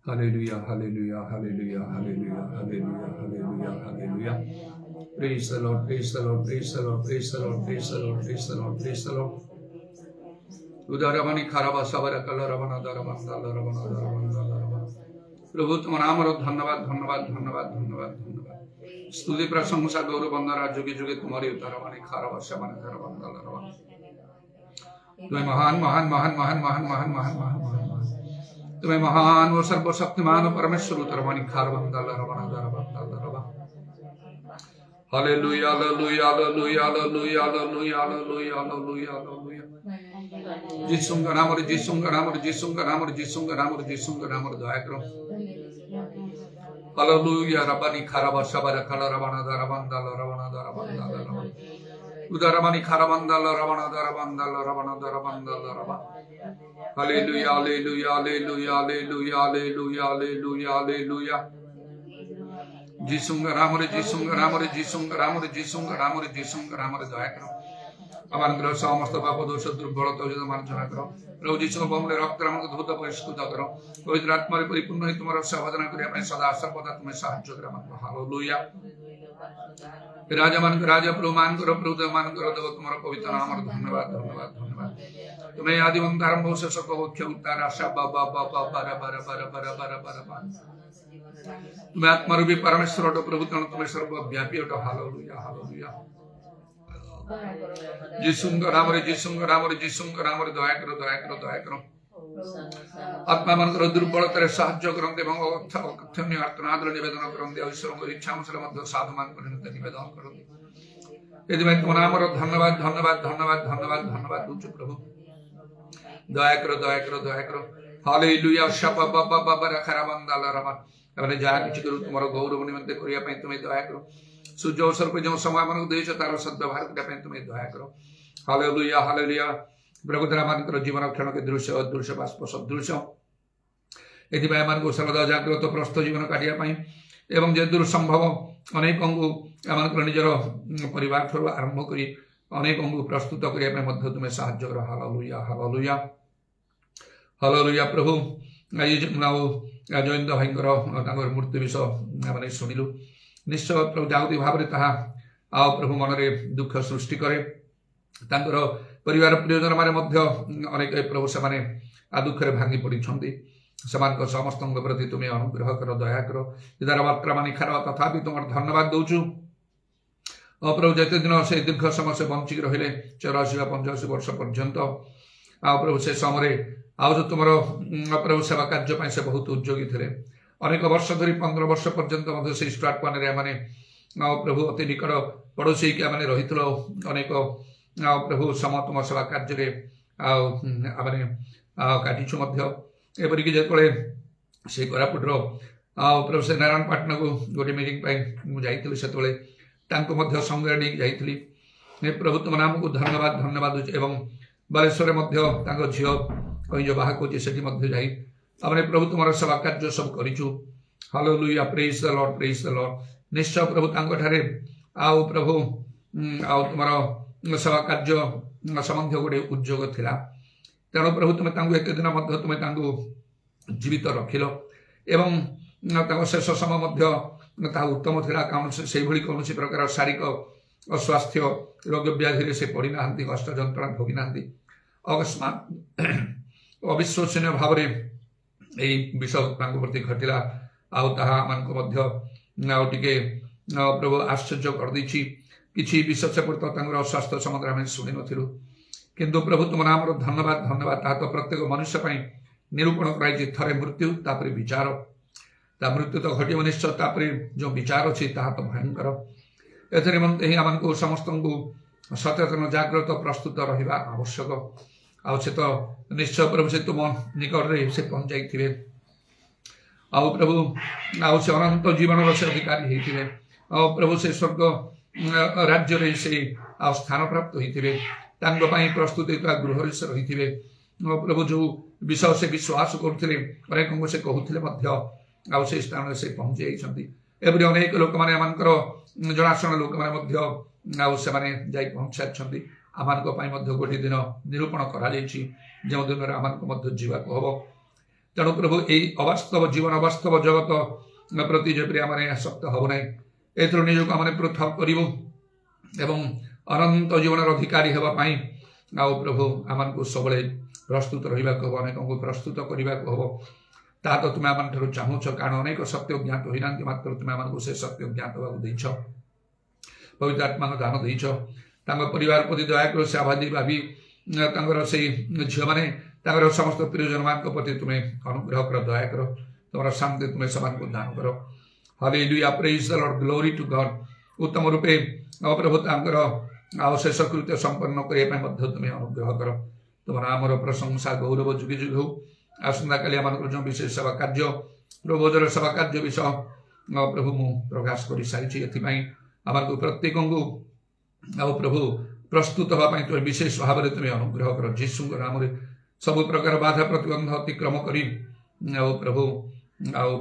Hallelujah, hallelujah, hallelujah, hallelujah, hallelujah, hallelujah, hallelujah. Praise the Lord, praise the Lord, praise the Lord, praise the Lord, praise the Lord, praise the Lord, praise the Lord. Udaramani kharaba sabara kalarabana darabanda darabana darabanda darabana. प्रभु तुम नाम धन्यवाद धन्यवाद धन्यवाद धन्यवाद धन्यवाद स्तुति प्रशंसा गौरव वंदना जुगे जुगे तुम्हारी उतारवानी खारवा शमन करवंदा लरवा तुम्हें महान महान महान महान महान महान महान महान महान तुम्हें महान वो सर्वशक्तिमान परमेश्वर उतारवानी खारवंदा लरवाना दरवंदा लरवा hallelujah hallelujah hallelujah hallelujah hallelujah hallelujah hallelujah hallelujah जिसुंगा नाम और जिसुंगा नाम और जिसुंगा नाम और जिसुंगा नाम और जिसुंगा नाम और दया करो Hallelujah, Rabani Karaba Shabara Kalarabana Darabanda Ravana Darabanda Ravana Udaramani Karamanda Ravana Darabanda Ravana Darabanda Ravana Hallelujah, Hallelujah, Hallelujah, Hallelujah, Hallelujah, Hallelujah, Hallelujah. Jisunga Ramore, Jisunga Ramore, Jisunga Ramore, Jisunga Ramore, Jisunga Ramore Diakro. Amangra समस्त पाप दोष दुर्बलता जो मार्जन करो प्रभु जीसु बमले रक्त रमक धूत परिष्कृत करो पवित्र आत्मा रे परिपूर्ण ही तुम्हारा सावधान करिया ପାଇଁ सदा सर्वदा तुम्हें साहाय्य करा मत हालेलुया राजा मान प्रभु मान करो प्रभु मान करो देव तुम्हारा पवित्र नाम और धन्यवाद धन्यवाद धन्यवाद तुम्हें आदि अंत आरंभ से सब मुख्य उतार आशा बाबा बाबा बारा बारा बारा बारा बारा बारा तुम्हें आत्मा रूपी परमेश्वर तो प्रभु तुम्हें सर्वव्यापी तो हालेलुया हालेलुया जिसुंगा नाम रे जिसुंगा नाम रे जिसुंगा नाम रे दया करो दया करो दया करो आत्मा मन करो दुर्बलता रे साहाय्य करन्ते एवं अकथनीय आर्तनाद रे निवेदन करन्ते ईश्वर इच्छा अनुसार मध्य साधुमान परिणत निवेदन करन्ते यदि मैं तुम नाम रे धन्यवाद धन्यवाद धन्यवाद धन्यवाद धन्यवाद दूचु प्रभु दया करो दया करो दया करो हालेलुया शपा बाबा बाबा रखराबंदा लरमा हमने जहा किछि करू तुमरो गौरव निमित्त करिया पई तुमे दया करो सूर्य अवसर पर जो समय मन देश तार सद्व्यवहार करने तुम्हें दया करो हालेलुया हालेलुया प्रभु द्वारा मान जीवन क्षण के दृश्य अदृश्य बाष्प सदृश्य यदि मान को सर्वदा जागृत प्रस्थ जीवन काटिया एवं जे दूर संभव अनेक निजर परिवार ठूँ आरंभ कर अनेक प्रस्तुत करने तुम्हें साहाय्य करो हालेलुया हालेलुया हालेलुया प्रभु जयंत भाई मृत्यु विषय मैंने शुणिलु निश्चय प्रभु जागृति भाव आओ प्रभु मन में दुख सृष्टि करे परिवार प्रियजन माने अनेक प्रभु से दुख में भांगी पड़ी समस्त प्रति तुम्हें अनुग्रह कर दया कर इधर मात्रा मानी खार तथा तुम धन्यवाद दौचु प्रभु जिते दिन से दीर्घ समय से बंचिक रहिले 84-85 वर्ष पर्यंत आ प्रभु से समय आज जो तुम प्रभु सेवा कार्य से बहुत उद्योगी थे अनेक वर्ष धरी 15 वर्ष पर्यंत से स्टार्टपाने प्रभु अति निकट पड़ोसी क्या मैंने रही अनेक प्रभु सम तुम सेवा कार्य काटिछु एपरिक जो से कोरापुटर प्रभु से नारायण पाटना को गोटे मीटिंग जाइए से संगे नहीं जाइए प्रभु तुम नाम को धन्यवाद धन्यवाद एवं बालेश्वर झील कहीं बाहा कौचे से जाई हमने प्रभु तुम्हारा सेवा कार्य सब करिछु hallelujah praise the lord praise the lord निश्चय प्रभु तांगठारे आउ प्रभु आउ तुम्हारा सेवा कार्य संबंध गोटे उद्योग थिला तेणु प्रभु तुम्हें तांगु एक दिन मध्य तुम्हें तांगु जीवित रखिल एवं तांगु शेष समय मध्य ता उत्तम थिला कारण से भली कोनोसी प्रकार शारीरिक अस्वास्थ्य रोग व्याधि से पड़ी नांती कष्ट जंत्रणा भोगी नांती अकस्मात अविश्वसनीय भाव विषय प्रति घटला आगे प्रभु आश्चर्य करदे कि विश्व से स्वास्थ्य संबंध में शुणी नु किंतु प्रभु तुम नाम धन्यवाद धन्यवाद ता तो प्रत्येक मनुष्य निरूपण कराई थे मृत्यु तापर विचार ता मृत्यु तो घटे निश्चय तापर जो विचार अच्छी ता तो भयंकर एमते ही आम समस्त सचेतन जागृत प्रस्तुत रहा आवश्यक आ तो निश्चय प्रभु से तुम निकट में से पहुंच जाइए आउ प्रभु आउ से अनंत जीवन से अधिकारी होते प्रभु से स्वर्ग राज्य से आ स्थान प्राप्त होते प्रस्तुत गृह से रही प्रभु जो विषय से विश्वास करते अनेक से कहते आ स्थान से पहुंची जाती अनेक लोक मैंने जनाशुना लोक मैंने जा पहुंच सारी आम गोटे दिन निरूपण कर जो दिन आम जावाक हम तेणु प्रभु यही अवास्तव जीवन अवास्तव जगत प्रति जेपरि आम आसक्त हब ना एथर निजक आम पृथक करूँ एवं अनंत जीवन अधिकारी होगापाई आओ प्रभु आम को सब प्रस्तुत रहा हम अनेक को प्रस्तुत करने को हम ता तो तुम्हें आम ठार चाहूच कारण अनेक सत्य ज्ञात होना मात्र तुम्हें आम को से सत्य ज्ञात होगा पवित्र आत्मा दान देच परिवार प्रति दया कर से आभादी भावी से झील मैंने समस्त प्रियजन मान प्रति तुम्हें अनुग्रह कर दया कर तुम शांति तुम्हें समान को दान कर hallelujah praise the lord glory to God उत्तम रूपे प्रभु शेष कृत्य संपन्न करने तुम्हें अनुग्रह कर तुम नाम प्रशंसा गौरव जुगे जुग हो आसंता काली आम जो विशेष सेवा कार्य प्रभुजर सेवा कार्य विषय प्रभु मु प्रकाश कर सारी आम को प्रत्येक को प्रभु प्रस्तुत हाँपाई तुम्हें विशेष भाव में तुम्हें अनुग्रह कर जीशु नाम सब प्रकार बाधा प्रतिबंध अतिक्रम कर प्रभु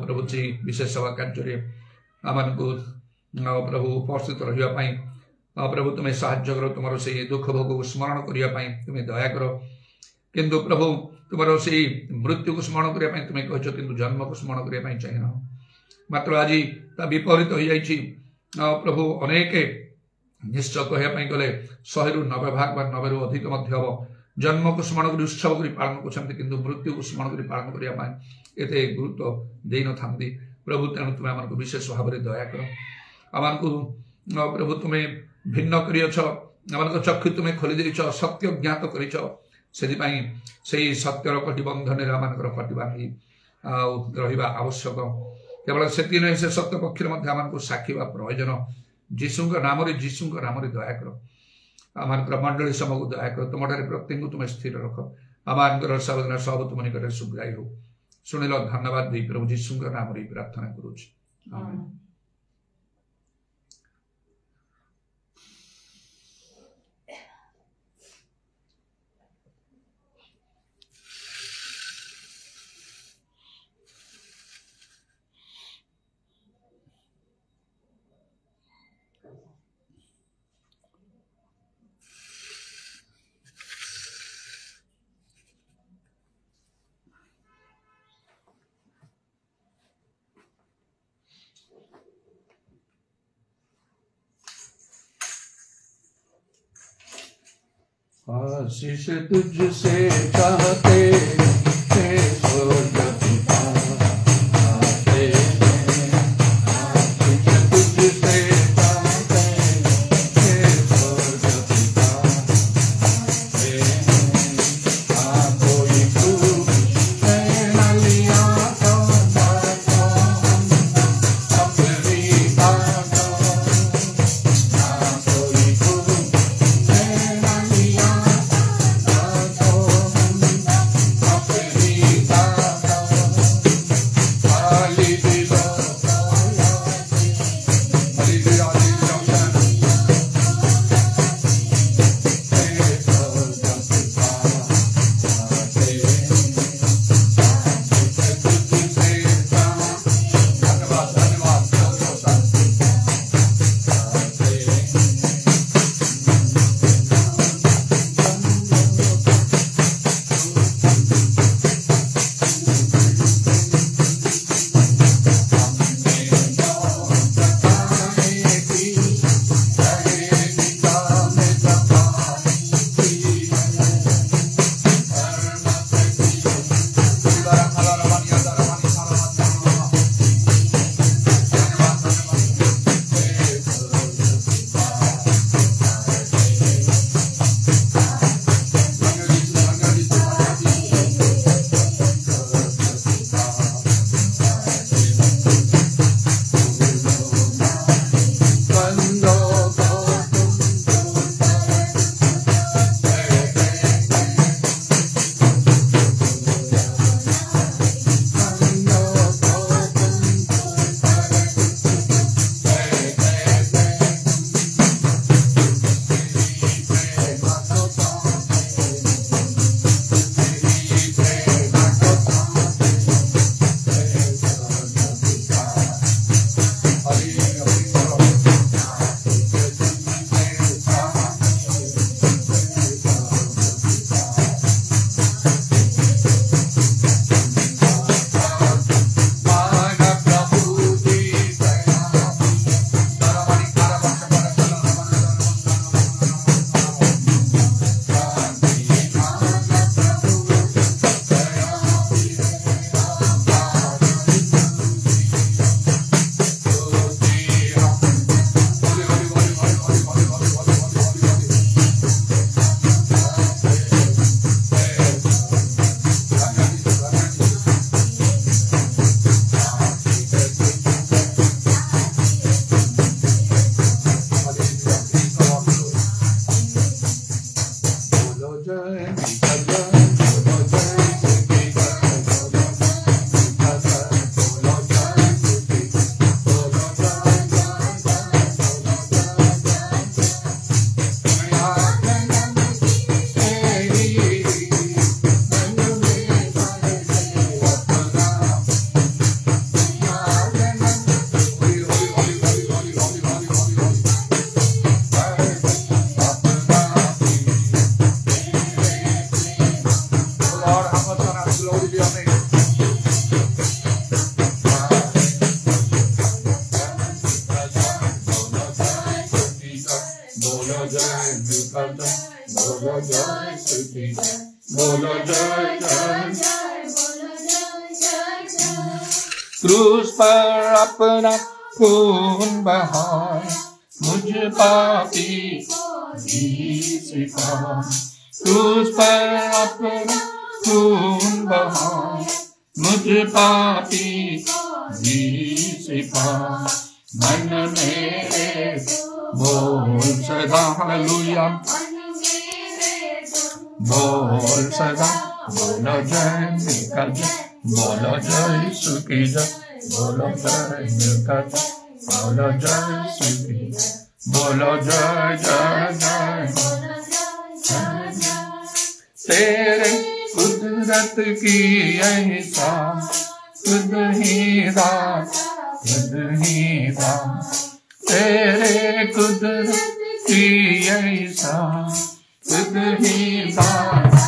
प्रभु जी विशेष सेवा कार्य आम को प्रभु उपस्थित रही प्रभु तुम्हें साहाय्य कर तुम से दुख भोग को स्मरण करने तुम्हें दया कर किंतु प्रभु तुम से मृत्यु को स्मरण करने तुम्हें कह कि जन्म को स्मरण करने चाहिए मात्र आज विपरीत हो जाए प्रभु अनेक निश्चय कहवाई गले 100 ରୁ 90 भाग बा 90 ରୁ अधिक हम जन्म को स्मरण कर उत्सव कर पालन कर मृत्यु को स्मरण कर पालन करने एते गुरुत्व दे न था प्रभु तेणु तुम्हें आम को विशेष भाव में दया कर आम को प्रभु तुम्हें भिन्न कर चक्षु तुम्हें खोली देच सत्य ज्ञात कर सत्यर कटिबंधन आम कटि बांधि रहा आवश्यक केवल से से सत्य पक्षर आम को साक्षीवा प्रयोजन जीशु नाम दया कर आम मंडली समूह को दया कर तुम प्रत्येक तुम्हें स्थिर रख आम सावधान सब तुम निकट सुग्राही हो शुणिल धन्यवाद दे प्रभु जीशु नाम प्रार्थना करुच आशीष तुझसे चाहते थे स्वर्ग पिता आते हैं आशीष तुझसे चाहते थे स्वर्ग पिता आते हैं कोई भूख न लिया तो अपनी बातों कोई भूख न लिया क्रूस पर अपना खून बहाए मुझ पापी सिखा। क्रूस पर अपना खून बहाए मुझ पापी सिखा। मन मेरे बोल सदा हालेलुया, बोल सदा, बोलो जय निकल जय, बोलो जय सुखी जय, बोलो जय निकल जय, बोलो जय सुखी जय, बोलो जय जय जय। तेरे कुदरत की ऐसा खुद ही रात, खुद ही रात। तेरे कुदरत की ऐसा खुद ही बात।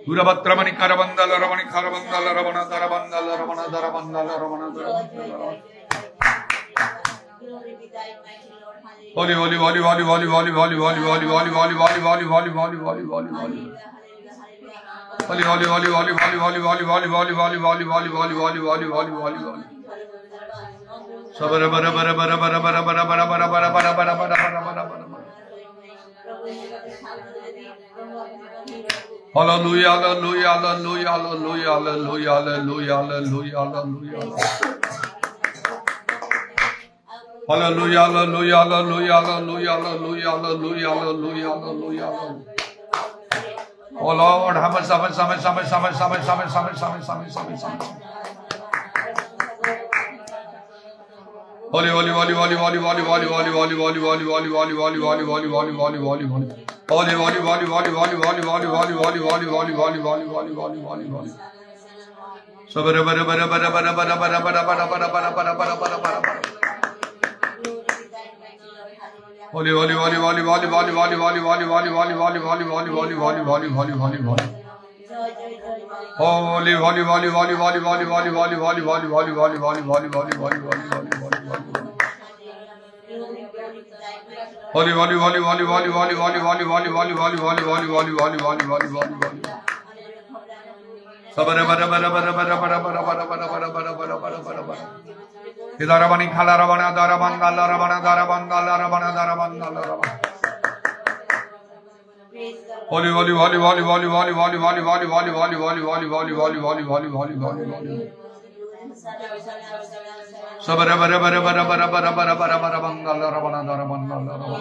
Durabhatramani Karabandala Ramani Karabandala Ramana Darabandala Ramana Darabandala Ramana Darabandala. Holy, holy, holy, holy, holy, holy, holy, holy, holy, holy, holy, holy, holy, holy, holy, holy, holy, holy, holy. Holy, holy, holy, holy, holy, holy, holy, holy, holy, holy, holy, holy, holy, holy, holy, holy, holy, holy. Sabara bara bara bara bara bara bara bara bara bara bara bara bara bara bara. Hallelujah, hallelujah, hallelujah, hallelujah, hallelujah, hallelujah, hallelujah, hallelujah. Hallelujah, hallelujah, hallelujah, hallelujah, hallelujah, hallelujah, hallelujah, hallelujah. Oh Lord, how much, how much, how much, how much, how much, how much, how much, how much, how much, how much, how much, how much. Holy, holy, holy, holy, holy, holy, holy, holy, holy, holy, holy, holy, holy, holy, holy, holy, holy, holy, holy, holy. Holy, holy, holy, holy, holy, holy, holy, holy, holy, holy, holy, holy, holy, holy, holy, holy, holy. Sabara bara bara bara bara bara bara bara bara bara bara bara bara bara bara bara. Holy, holy, holy, holy, holy, holy, holy, holy, holy, holy, holy, holy, holy, holy, holy, holy, holy, holy, holy, holy. Holy, holy, holy, holy, holy, holy, holy, holy, holy, holy, holy, holy, holy, holy, holy, holy, holy, holy. Holy, holy, holy, holy, holy, holy, holy, holy, holy, holy, holy, holy, holy, holy, holy, holy, holy, holy, holy. Sabara bara bara bara bara bara bara bara bara bara bara bara bara bara bara. Idaravani khalarabana daravana daravana daravana daravana daravana daravana. Holy, holy, holy, holy, holy, holy, holy, holy, holy, holy, holy, holy, holy, holy, holy, holy, holy, holy, holy, holy. Sabara bara bara bara bara bara bara bara bara bangala ravana daravana daravana.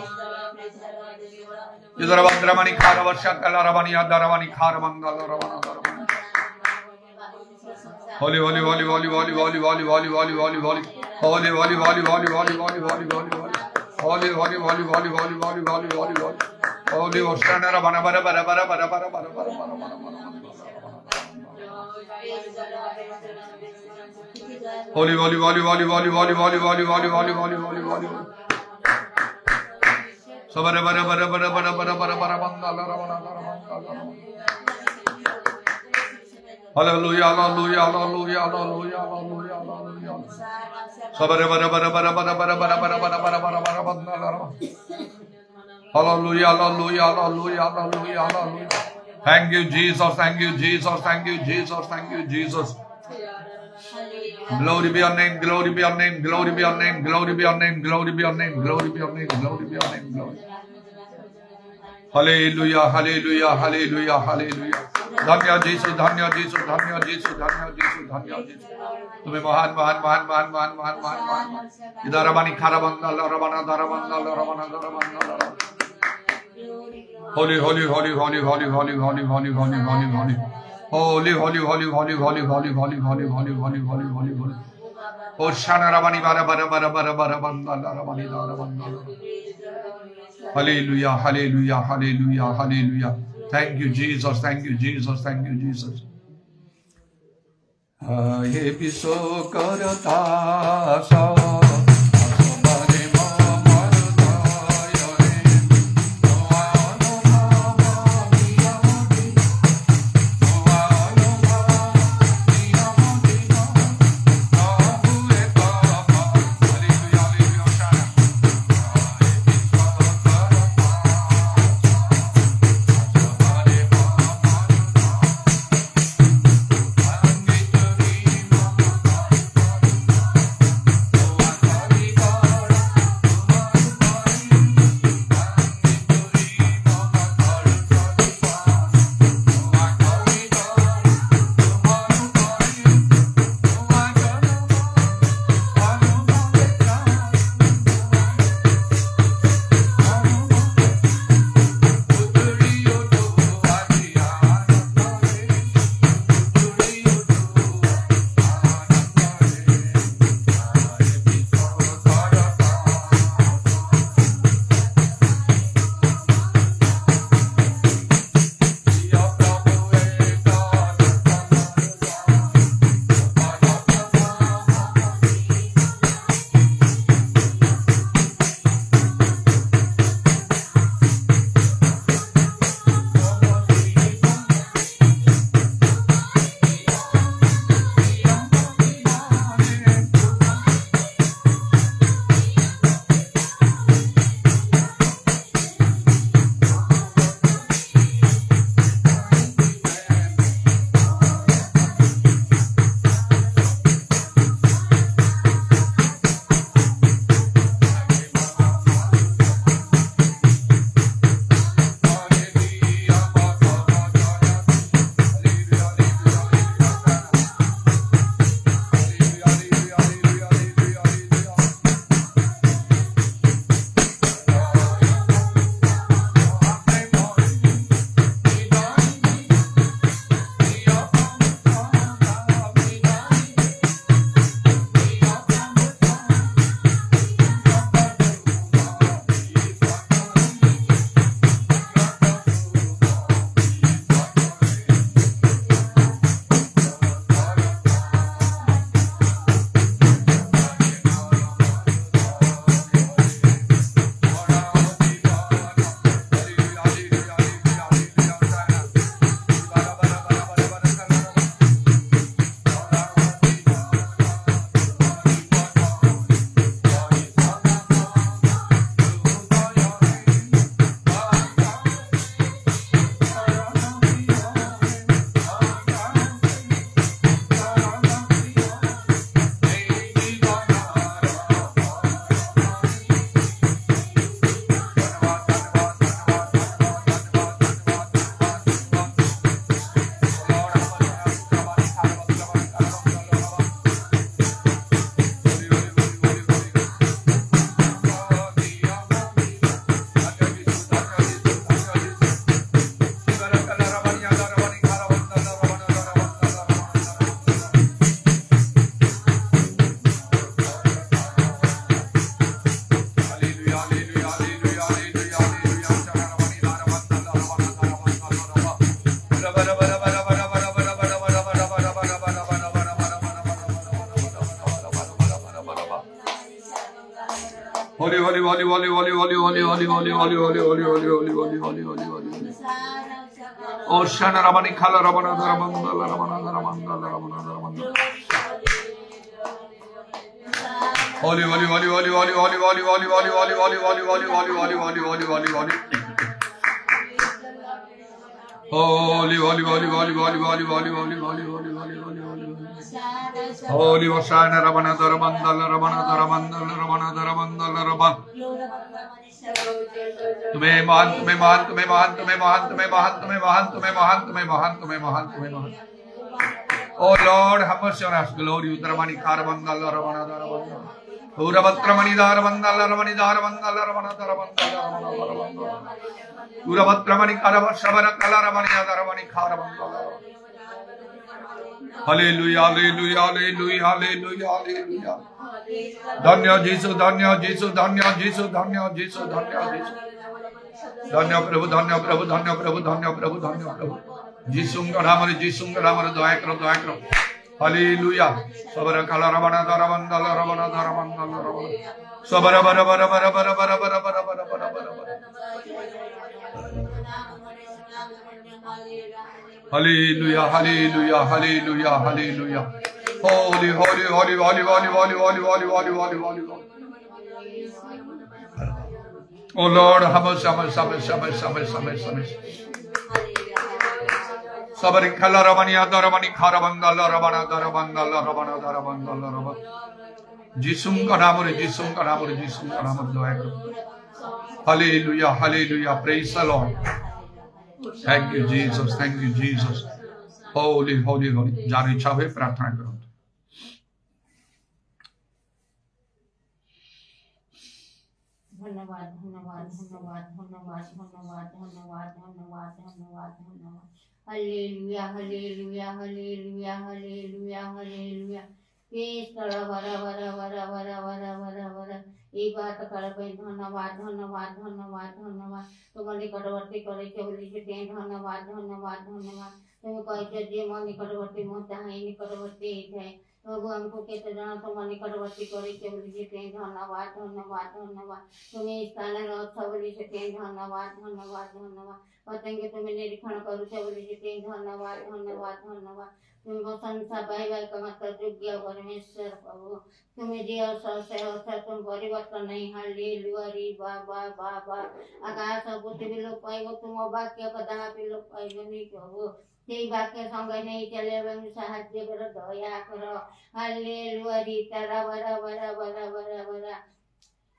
Idaravandramani kharavarsha kalaravani daravani kharavangala ravana daravana. Holy, holy, holy, holy, holy, holy, holy, holy, holy, holy, holy, holy, holy, holy, holy, holy, holy, holy, holy, holy. holy, holy, holy, holy, holy, holy, holy, holy, holy. Holy Oshana Rabana Bara Bara Bara Bara Bara Bara Bara Bara Holy, holy, holy, holy, holy, holy, holy, holy, holy, holy, holy, holy, holy. Sabara bara bara bara bara bara bara bara bandala rabana rabana. Hallelujah, hallelujah, hallelujah, hallelujah, hallelujah, hallelujah. Sabara bara bara bara bara bara bara bara bara bara bara bara bandala rabana. Hallelujah, hallelujah, hallelujah, hallelujah, hallelujah. Thank you, Jesus, thank you, Jesus, thank you, Jesus, thank you, Jesus. Glory be your name, glory be your name, glory be your name, glory be your name, glory be your name, glory be your name, glory be your name, glory. Hallelujah, hallelujah, hallelujah, hallelujah. Dhanya Jesu, dhanya Jesu, dhanya Jesu, dhanya Jesu, dhanya Jesu. Tume mahan, mahan, mahan, mahan, mahan, mahan, mahan, mahan. Idarabani kharabanda, larabana, darabanda, larabana, darabanda, larabana. Holy, holy, holy, holy, holy, holy, holy, holy, holy, holy, holy. Holy, holy, holy, holy, holy, holy, holy, holy, holy, holy, holy, holy, holy. Hoshana rabani bara bara bara bara bara banda rabani darabanda. Hallelujah, hallelujah, hallelujah, hallelujah. Thank you, Jesus, thank you, Jesus, thank you, Jesus. Ye piso karata sa. holy, holy, holy, holy, holy, holy, holy, holy, holy, holy, holy, holy, holy, holy, holy, holy. Oh, Shana Ramani Kala Ramana Ramandala Ramana Ramandala Ramana Ramandala. Holy, holy, holy, holy, holy, holy, holy, holy, holy, holy, holy, holy, holy, holy, holy, holy, holy, holy, holy. Holy, holy, holy, holy, holy, holy, holy, holy, holy, holy, holy, holy, holy. Holy Hosanna Ramana Ramandala Ramana Ramandala Ramana Ramandala Ramana. तुम्हें महान तुम्हें महान तुम्हें महान तुम्हें महान तुम्हें महान तुम्हें महान तुम्हें महान तुम्हें महान तुम्हें महान तुम्हें महान. Oh Lord, have mercy on us. Glory Utramani Karabandala Ramana Ramana. Uravatramani Darabandala Ramani Darabandala Ramana Darabandala. Uravatramani Karabashavara Kalaramani Daramani Karabandala. Hallelujah, hallelujah, hallelujah, hallelujah, hallelujah. Dhanya Jesus, Dhanya Jesus, Dhanya Jesus, Dhanya Jesus, Dhanya Jesus. Dhanya Prabhu, Dhanya Prabhu, Dhanya Prabhu, Dhanya Prabhu, Dhanya Prabhu. Jisunga Ramara, daya karo. Hallelujah. Sabara Kala Ramana Daramandala Ramana Daramandala Ramana. Sabara bara bara bara bara bara bara bara bara bara bara. Hallelujah, hallelujah, hallelujah, hallelujah. Holy, holy, holy, holy, holy, holy, holy, holy, holy, holy, holy, holy. Oh Lord, have mercy, Sabari Kala Ramani Daramani Karabandala Ramana Darabandala Ramana Darabandala Ramana. Jisunga Ramuri, Jisunga Ramuri, Jisunga Ramuri. Hallelujah, hallelujah. Praise the Lord. Thank you, Jesus. Thank you, Jesus. Holy, holy, holy. Jari Chave Pratana Guru. धन्यवाद धन्यवाद धन्यवाद धन्यवाद धन्यवाद धन्यवाद धन्यवाद धन्यवाद धन्यवाद. Hallelujah hallelujah hallelujah hallelujah hallelujah. Praise the Lord. वरा एक बात कर पे धन्यवाद धन्यवाद धन्यवाद धन्यवाद. तुम्हारे निकटवर्ती करे के बोली से धन्यवाद धन्यवाद धन्यवाद. तुम्हें कहते जे मन निकटवर्ती मत है निकटवर्ती है. प्रभु हमको कहते जाना तुम्हारे निकटवर्ती करे के बोली से धन्यवाद धन्यवाद धन्यवाद. तुम्हें स्थान रक्षा बोली से धन्यवाद धन्यवाद धन्यवाद. पतंगे तुम्हें निरीक्षण करू से बोली से धन्यवाद धन्यवाद धन्यवाद. तुम्हें प्रशंसा पाइबार का मतलब योग्य परमेश्वर प्रभु. तुम्हें जे अवसर तुम परिवर्तन नहीं. हालेलुया रे बाबा बाबा. आकाश और पृथ्वी लोग पाइबो तुम वाक्य कदापि लोग पाइबो नहीं प्रभु. সেই বাক্যের সঙ্গে নেই চলে এবং সাহায্য করো দয়া করো. হালেলুয়া রে তারা বরা বরা বরা বরা বরা.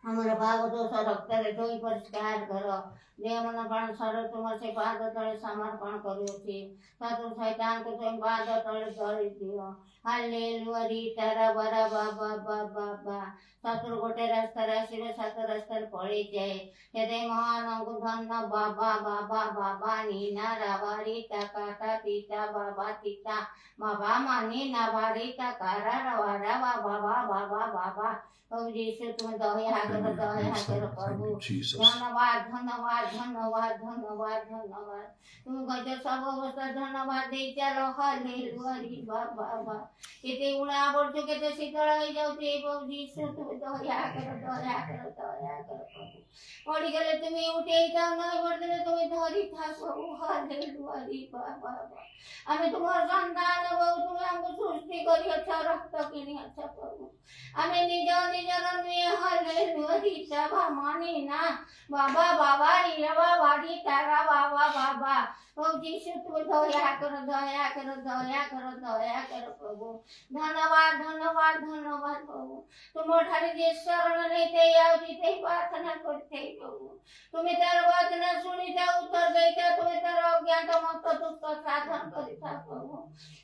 हमारा भाव दोष रक्तरे धोई परिष्कार करो. देह मन प्राण शरीर तुम से पाद तले समर्पण करूची. शत्रु शैतान को तुम पाद तले धरी दियो. हालेलुया रे तारा बरा बाबा बाबा बा. शत्रु गोटे रास्ता आसवे सात रास्ता पड़े जाए. हे महान को धन्य बाबा बाबा बाबा नीना रावारी टाका टीटा बाबा टीटा बाबा मानी नावारी टाकारा रवारा बाबा बाबा बाबा. प्रभु यीशु तुम दया करो प्रभु. धन्यवाद धन्यवाद धन्यवाद धन्यवाद धन्यवाद. तुम कहते सब अवस्था धन्यवाद दे चलो. हालेलुया रे बाबा बाबा. केते उणा आवर्त केते शीतल हो जाउछे प्रभु यीशु तुम दया करो प्रभु. पड़ी गले तुम्हें उठे जाओ नहीं बर्दने तुम्हें धरी था प्रभु. हालेलुया रे बाबा बाबा. हमें तुम्हारा संतान प्रभु. तुम्हें हमको सृष्टि करी अच्छा रक्त किनी अच्छा प्रभु. हमें निज में हालेलुया रे बाबा माने ना बाबा बाबा रे बाबा रे तारा बाबा बाबा. प्रभु यीशु तुम दया करो प्रभु. धन्यवाद धन्यवाद धन्यवाद प्रभु. तुम ठारे जे शरण लेते आउची ते प्रार्थना करते प्रभु. तुम्हें तार वचन सुनिता उत्तर देता. तुम्हें तार अज्ञात मत दुख साधन करिता प्रभु.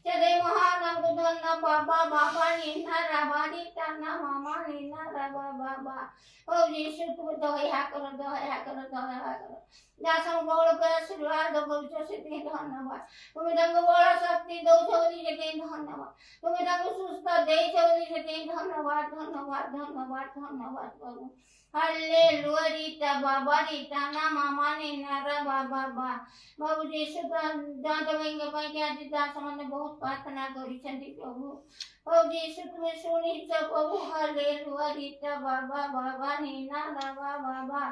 ते महान को धन्य बाबा बाबा नीना रावारी ताना मामा नीना राबा बाबा. प्रभु यीशु तुम दया करो. दासों बड़ के आशीर्वाद भविष्य से धन्यवाद. तुम्हें तंग बड़ शक्ति दो चोरी से धन्यवाद. तुम्हें तंग सुस्थ दे चोरी से धन्यवाद धन्यवाद धन्यवाद धन्यवाद प्रभु. हालेलुया रीता बाबा रीता ना मामा ने नारा बाबा बा बाबू यीशु दांत वेंगे पाई के आज दास मन बहुत प्रार्थना करी छंदी प्रभु प्रभु यीशु तुम्हें सुनी तो प्रभु हालेलुया रीता बाबा बाबा ने नारा बाबा बा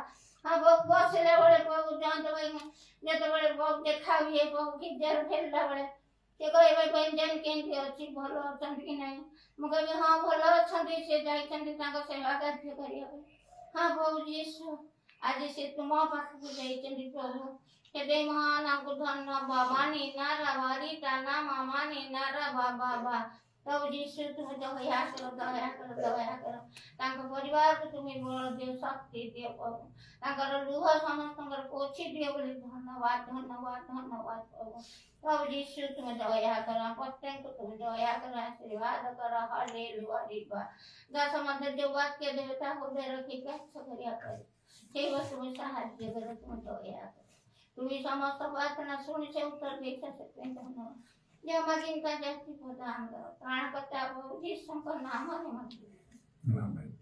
अब बसले बड़े प्रभु दांत वेंगे जते बड़े प्रभु देखाविए प्रभु की जर फेलला बड़े के कहबे व्यंजन केंति अछि भलो अछंती कि नहीं मु कहबे हां भलो अछंती से जाई छंती ताको सेवा कार्य करिया हाँ प्रभु यीशु आज से तुम पाख को जाई छंती प्रभु के दे महान आपको धन्यवाद मानी नारा वाली ताना मामा ने नारा बाबा बा प्रभु यीशु तुम दया करो तांको परिवार को तुम बल दियो शक्ति दियो प्रभु तांकर लुह समस्तंकर पोछि दियो बोली धन्यवाद प्रभु प्रभु यीशु तुम दया करो प्रत्येक को तुम दया करो आशीर्वाद करो हालेलुया रिबा दास मध्य जो वाक्य देवता हो दे रखी के करिया कर हे बस तुम साहाय्य करो तुम दया करो तुम समस्त प्रार्थना सुनि से उत्तर दे सकते हैं धन्यवाद जय मगिन का जैसी प्रदान करो प्राण करता प्रभु यीशु का नाम में आमीन।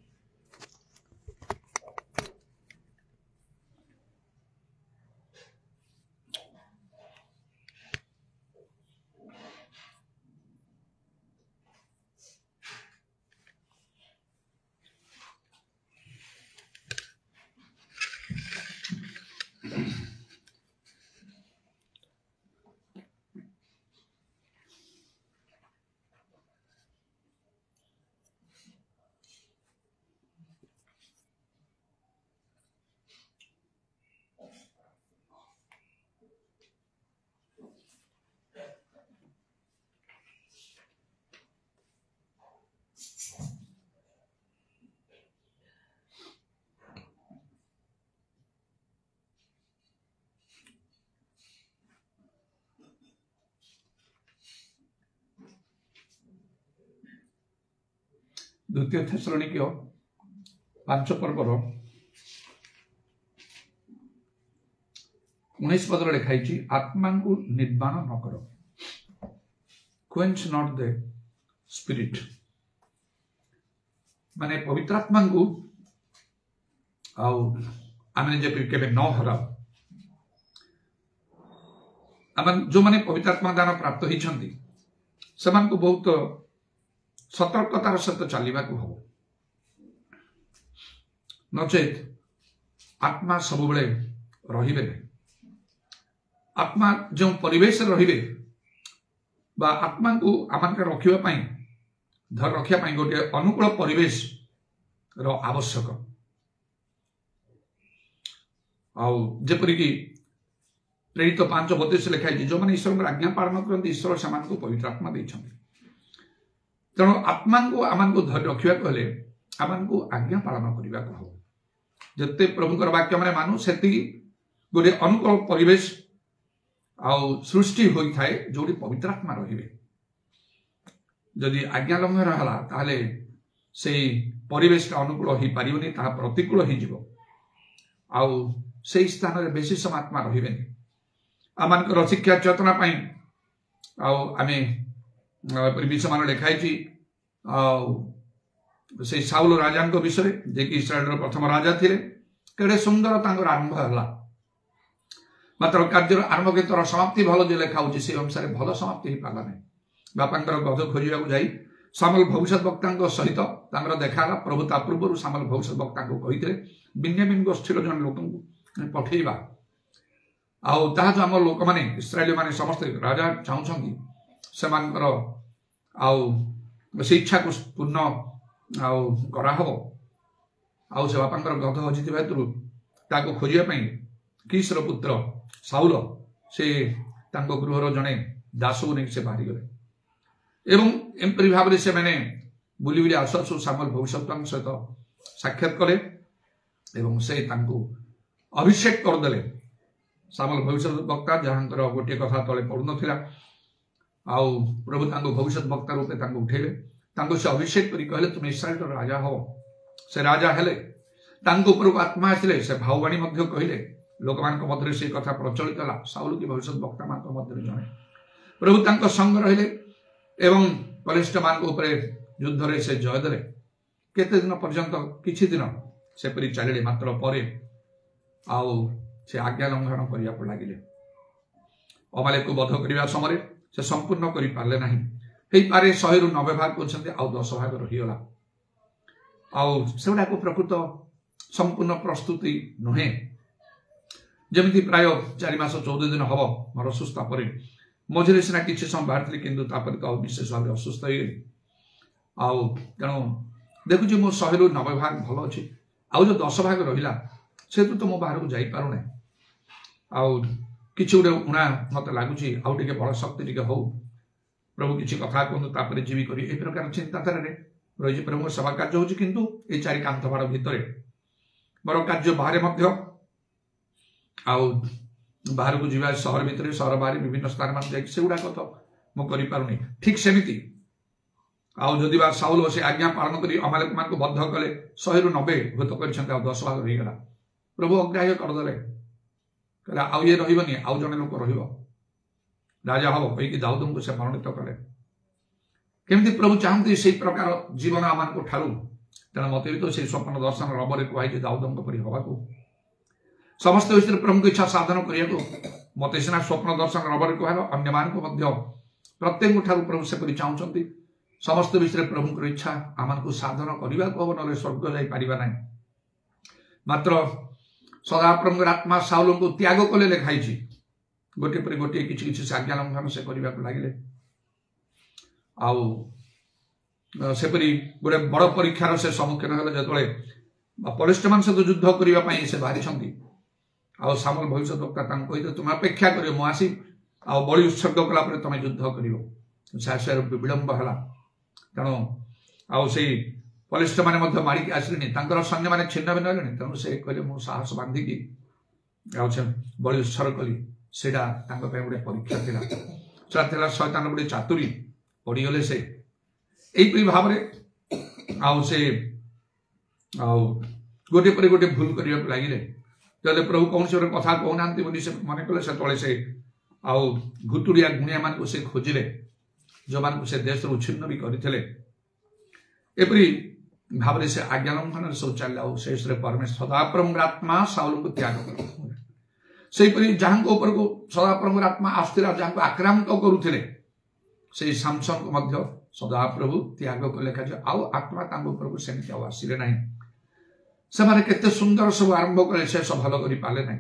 द्वितीय थेसलोनिकेय 5 पर्वर 19 पद लिखाई आत्मा को निर्वाण न करो क्वेंच नॉट द स्पिरिट माने पवित्र आत्मा को आमे केबे न हरा जो माने पवित्र आत्मा दान प्राप्त होइछंती समान को बहुत सतर्कतार सहित चलवा को हम नचेत आत्मा सब बेले रहिबे आत्मा जो परिवेश रहिबे बा आत्मा को आमान रखिबा पई धर रखिया पई गोटे अनुकूल परिवेश रो आवश्यक जेपरि कि प्रेरित 5:32 लिखाई जो माने ईश्वर आज्ञा पालन करते ईश्वर समान को पवित्र आत्मा देछन तेणु आत्मा को आमान को धर रखिया कहले आमान को आज्ञा पालन करबा कहू जते प्रभुकर वाक्य माने मानु सेति गोटे अनुकूल परिवेश सृष्टि होई थाए जोडी पवित्र आत्मा रहिबे जदि आज्ञा लंघन हला ताले से परिवेश का अनुकूल ही पारिबनी ता प्रतिकूल ही जीवो से स्थान रे बेसी समात्मा रहिबेनी आमान को शिक्षा चेतना पई आमे विषय लिखाई से साउल राजा विषय जे कि इस्राएल प्रथम राजा थे केड़े सुंदर आरंभ है मात्र कार्य आरंभ के तर समाप्ति भल जो लिखा से अनुसार भल समाप्ति हो पाला नहीं बापांकर गध खोजा जाई सामुएल भविष्यत वक्ता सहित देखा प्रभु ता पूर्व सामुएल भविष्यत वक्ता को कही बिन्यामीन गोष्ठीर जन लोक पठेबा जो आम लोक मैंने इस्राएली माने समस्त राजा चाहूँगी से इच्छा को पूर्ण कराहब से बापांकर गध हजि हेतु खोजापी कीसर पुत्र साउल से गृहर जड़े दास को नहीं से बाहरी गले एवं एमपरी भाव से मैंने बुली बुली आसु आसु सामुएल भविष्यवक्ता सहित साक्षात कले एवं से अभिषेक करदे सामुएल भविष्यवक्ता जहाँ गोटे कथा तले पड़ू ना प्रभु भविष्यत वक्ता रूपे उठेले से अभिषेक करी कहले तुम इस्राएल राजा हो से राजा हेले ऊपर आत्मा आसिले से भाववाणी कहले लोक मध्य से कथा प्रचलित है साउल की भविष्यत वक्ता मान मध्य जड़े प्रभु संग रहिले एवं बलिष्ठ मान युद्ध रे से जय देले केते दिन पर्यंत किछि दिन सेपरी चलिले मात्र परे आउ से आज्ञा लंघन करने को लगिले अमालेक को बध करने समय से संपूर्ण कर पारे ना पारे 100 रु 90 भाग कर आउ 10 भाग रहीगला आउ सेगुड़ा को प्रकृत संपूर्ण प्रस्तुति नुहे जमी प्राय 4 मास 14 दिन हम मोर असुस्था पर मझे सीना किसी समय बाहर किंतु तो विशेष भाव असुस्थ हो आउ तेणु देखुची मो 100 रु 90 भाग भल अच्छी आउ जो 10 भाग रहा से तो मो बाहर को जापार ना आउ कि गोटे उणा मत लगुच आउ टे बड़ शक्ति टे हो प्रभु किसी कथा कहूँ जीवी कर ए प्रकार चिंताधारा रही प्रभु सेवा कार्य हो किंतु ये 4 कांथ बाड़ भितर मोर कार्य बाहर आउ बाहर को जीवा सहर भितर सहर बाहर विभिन्न स्थान मान जागुड़ा तो मुझे पारुनी ठीक सेमती आउ जदि बा साउल से आज्ञा पालन कर अमालेक मान को बद्ध कले 100 रु 90 भूत कर 10 भाग रहीगला प्रभु अग्राह्य करदे कहला आउ ये रही आउ जड़े लोक राजा हम कहीकि दाऊद को से मनोनीत कले केमती प्रभु चाहती से प्रकार जीवन आम को ठारू तेना मत भी तो से स्वप्न दर्शन रबर कहुई दाऊद परी हवा समस्त विषय प्रभु की इच्छा साधन करने को मत सीना स्वप्न दर्शन रबर कहल अन्य मान प्रत्येक ठारू प्रभु से चाहते समस्त विषय प्रभु इच्छा आम को साधन करने को हम ना स्वर्ग जापर ना मात्र सदा प्रभु आत्मा साउल को त्याग कले लिखाई गोटे पर गोटे किसी किसी आज्ञा लंघन से करने को लगे आउपरी गोटे बड़ परीक्षार से सम्मुखीन है जो पलिष्ठमान सहित युद्ध करने से बाहरी आउ सामुएल भविष्य वक्ता कही तुम अपेक्षा कर मुझे आ बलि उत्सर्ग कलापर तुम युद्ध कर विलंब है तेणु आउ से पलिष्ठ मैंने मारिक आसले सैन्य मैंने छिन्न भिन्न है तेणु से कहले मु साहस बांधिकी बलि उत्सर्ग कली से गोटे परीक्षा था शैतान गोटे चातुरी पड़गले से यहीपरी भाव आउ से गोटे पर गोटे भूल करने को लगिले जब प्रभु कौन से कथा कहना मन कले से तले से आउ भुतुड़िया गुणिया मान को से खोजिले जो मान को से देश उच्छिन्न भी करते एपरी भाव से आज्ञा लंघन सब चल से परमेश्वर सदाप्रभु आत्मा साउल को त्याग कर जहाँ को सदाप्रभु आत्मा आसुला जहाँ आक्रांत करुले से सामसन को सदाप्रभु त्याग कले आउ आत्मा को सेमती आसिले ना से केते सुंदर सब आरंभ कले से सब भल कर पारे ना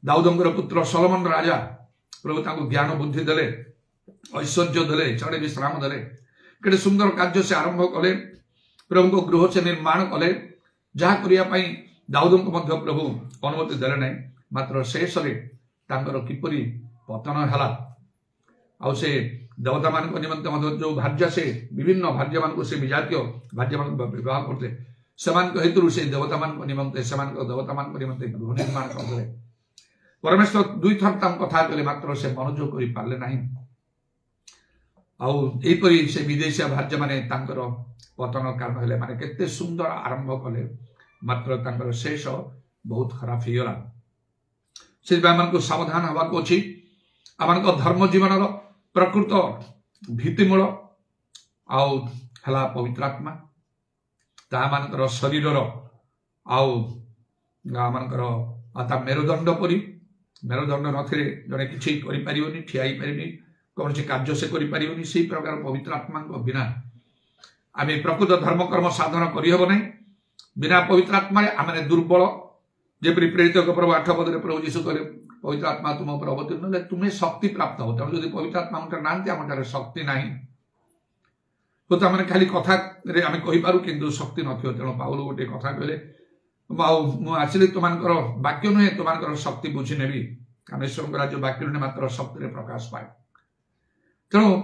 दाऊदंकर पुत्र सोलोमन राजा प्रभु तांको ज्ञान बुद्धि देले ऐश्वर्य देले चढ़े विश्राम देले केते सुंदर कार्य से आरंभ कले प्रभु को गृह से निर्माण कले जहाँ करने दाऊद को प्रभु अनुमति देले ना मात्र शेष किपरि पतन है आउ से देवता मान निमंत जो भार्य से विभिन्न भार्य मान से विजातीय भार्य मान विवाह करते हेतु से देवता मान निमंते देवता मान निमंते गृह निर्माण करते परमेश्वर दुई थर कथा कले मात्र से मनोजोग कर पारे ना आईपरी से विदेशिया भार्य माने पतन कारण हेले माने केते सुंदर आरंभ कले मात्र शेष बहुत खराब हो गला से को सावधान हवा को अच्छी आम धर्म जीवन प्रकृत भित्तिमूल आउ पवित्र आत्मा ता शरीर आउ मेरुदंड परी मेरुदंड नथिले जड़े किसी करें ठिया पारे कौन से कार्य से करें से प्रकार पवित्र आत्मा बिना आम प्रकृत धर्म कर्म साधन करहब ना बिना पवित्र आत्मा आम दुर्बल जेपरी प्रेरित प्रभु 8 पदे प्रभु जीशु कहले पवित्र आत्मा तुम पर अवतीर्ण तुम्हें शक्ति प्राप्त हो तेणु जब पवित्र आत्मा ना शक्ति ना तो मैंने खाली कथा आम कहीपरू कि शक्ति न तेणु पाउल गोटे कथा कहले मुझे तुम वाक्य नुहे तुम शक्ति बुझी नेबी कामेश्वर राज्य वाक्य नुहे मात्र शक्ति प्रकाश पाए तेणु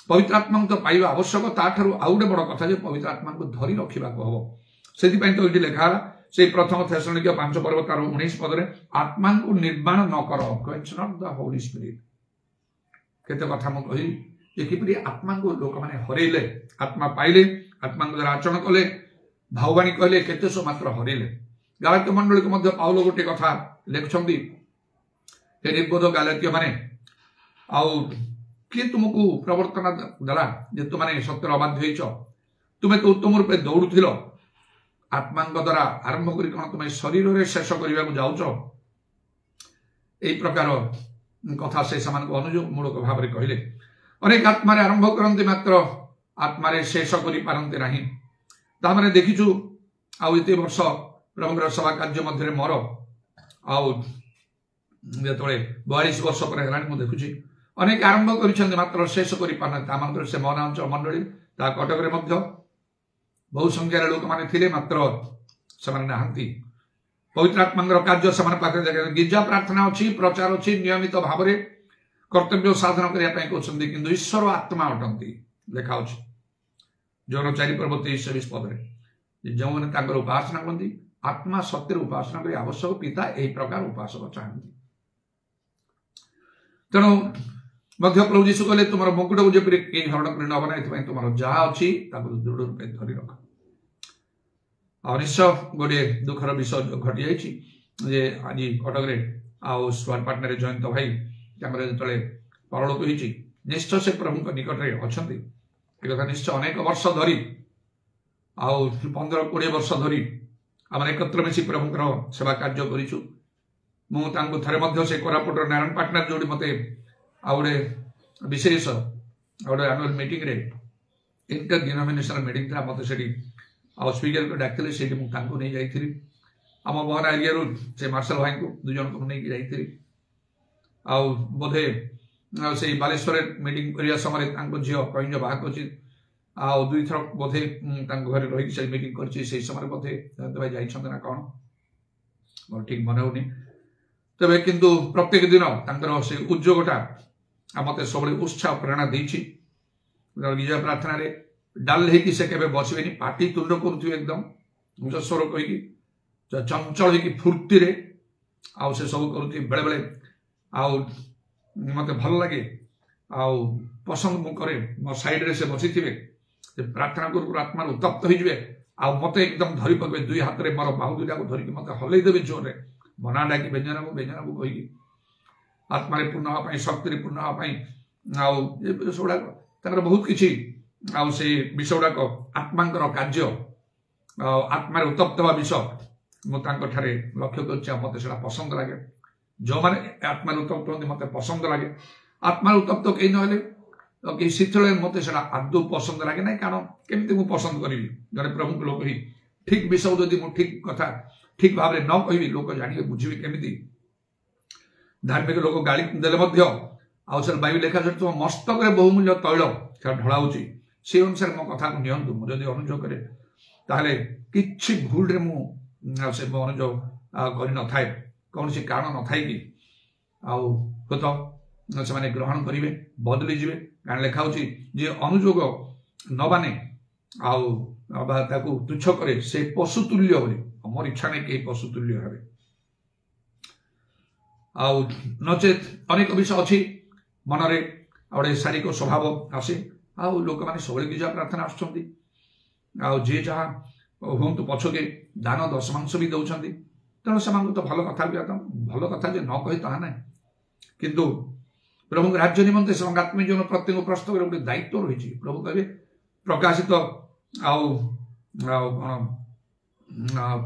पवित्र आत्मा तो पाइबा आवश्यक ताठू आउ गोटे बड़ कथा पवित्र आत्मा को धरी रखा हम से तो ये लिखा से प्रथम थेसलोनिके 5 पर्व तार 19 पदरे आत्मा को निर्माण न कर quench not the Holi spirit केते कथा म कहि जे किपरि आत्मा को लोक माने हरेले आत्मा पाइले आत्मा को आचरण कले भाववाणी कहले केते सो मात्र हरेले गालात्य मंडली को मध्य पाउल गोटे कथा लेखछंती हे निर्बोध गालात्य माने आउ कि तुमको प्रवर्तन दला जे तुम माने सत्यर अबाध्य होइछ तुमे तो उत्तम रूपे दौड़ुथिलो आत्मा द्वारा आरंभ करी कौन तुम शरीर में शेष करने को जाऊच यही प्रकार कथा से अनुयोग मूलक भाव में कहले अनेक आत्मा आरंभ करते मात्र आत्मा शेष कर देखीचु आउ एत वर्ष प्रभुर सभा कार्य मध्य मोर आउ जो 42 वर्ष पर है देखुची अनेक आरंभ कर मात्र शेष कर से मोहनांचल मंडली कटक बहु संख्यार लोक मैंने मात्र से पवित्र आत्मा कार्य से गिरजा प्रार्थना अच्छी प्रचार अच्छी नियमित भाव में कर्तव्य साधन करने कहते कि ईश्वर आत्मा अटंती लिखा जौन 4:23 पदे जो मैंने उपासना करती आत्मा सत्य उपासना कर आवश्यक पिता यही प्रकार उपासक चाहती तेणु प्रभु जीशु कहले तुम मुकुट को जपरी कई हरण कर नब ना तुम जहाँ अच्छी दृढ़ रूपे धरी रख और निश्चय गोटे दुखर विषय घटी जाइए आज कटक आउ स्वर पाटना जयंत भाई जो परलोक होती निश्चय से प्रभु निकट में अच्छा एक निश्चय अनेक वर्ष धरी आउ 15-20 वर्ष धरी आम एकत्र मिसी प्रभुंर सेवा कार्य करूँ मुझे से कोरापुट नारायण पाटना जो मत आ गए विशेष गोटे एनुअल मीटिंग रे इंटर डिनोमिनेशनल मीटिंग था मत से स्पीकर को डाक से नहीं जाइए आम मोहना एरिया से मार्शल भाई को 2 जन को नहीं जाइए आउ बोधे से बालेश्वर मीटिंग करने समय झील कईज बाहक अच्छी आउ 2 थर बोधे घर रही मीटिंग कर समय बोधे भाई जाइए ना कौन मोर ठीक मन होनी तबे किंतु प्रत्येक दिन से उद्योगटा मत सब उत्साह प्रेरणा देछि विजय प्रार्थना रे डाल है कि से केबे बसबेनी पार्टी तुंड करू एकदम उच्चस्वर कहीकि चंचल हो फूर्ति रे आउ से सब करू बेले बेले आउ मत भल लगे आउ पसंद मु करे मो साइड रे से बसी थिबे प्रार्थना करू आत्मा उत्तप्त हो जिवे आउ मत एकदम धरी पकबे 2 हाथ रे मोर बाहु दुटा को धरिक मत हलै देबे जोर रे मना डाकी व्यंजन को कहीकि आत्मा पूर्ण हाँपाई शक्ति पूर्ण हाँपाई आउ सब बहुत किसी आउ से विषय गुड़ाक आत्मा कार्य आत्मा उत्तप्त हवा विषय मुझे लक्ष्य कर मत से पसंद लगे जो मैंने आत्मा उत्तप्त होती मत पसंद लगे आत्मा उत्तप्त कहीं ना कहीं शीतल मत से आदौ पसंद लगे ना कारण केमती मुझे पसंद करी जड़े प्रभु लोक ही ठीक विषय जदि मुझे ठीक कथा ठीक भाव न कहि लोक जानिए बुझे केमी धार्मिक लोक गाड़ी देले आउ बाइबल लेखा तुम मस्तक बहुमूल्य तैल ढलाऊँगी से अनुसार मो कथा को नियंतु मुझे अनुयोग करे ताहले किछि भूल रे मु से अनुयोग कर न थाए कौन सी कारण न थाए कि आउ हुत से ग्रहण करेंगे बदली जीवे कारण लेखा जे अनुयोग न माने आउ तुच्छ करे से पशुतुल्य बोली मोर इच्छा नहीं कहीं पशुतुल्य हे आउ नचेत अनेक विषय अच्छी मनरे गोटे शारीरिक स्वभाव आसे आउ लोक मैंने सब गिरजा प्रार्थना आसुँच जहाँ हूँ पछके दान दशमांश भी दौरान तेणु से तो भल कथा भी भल कथा जे न कही ता ना किंतु प्रभु राज्य निमंते से आत्मिक जीवन प्रत्येक प्रस्तव गोटे दायित्व रही प्रभु कहे प्रकाशित आउ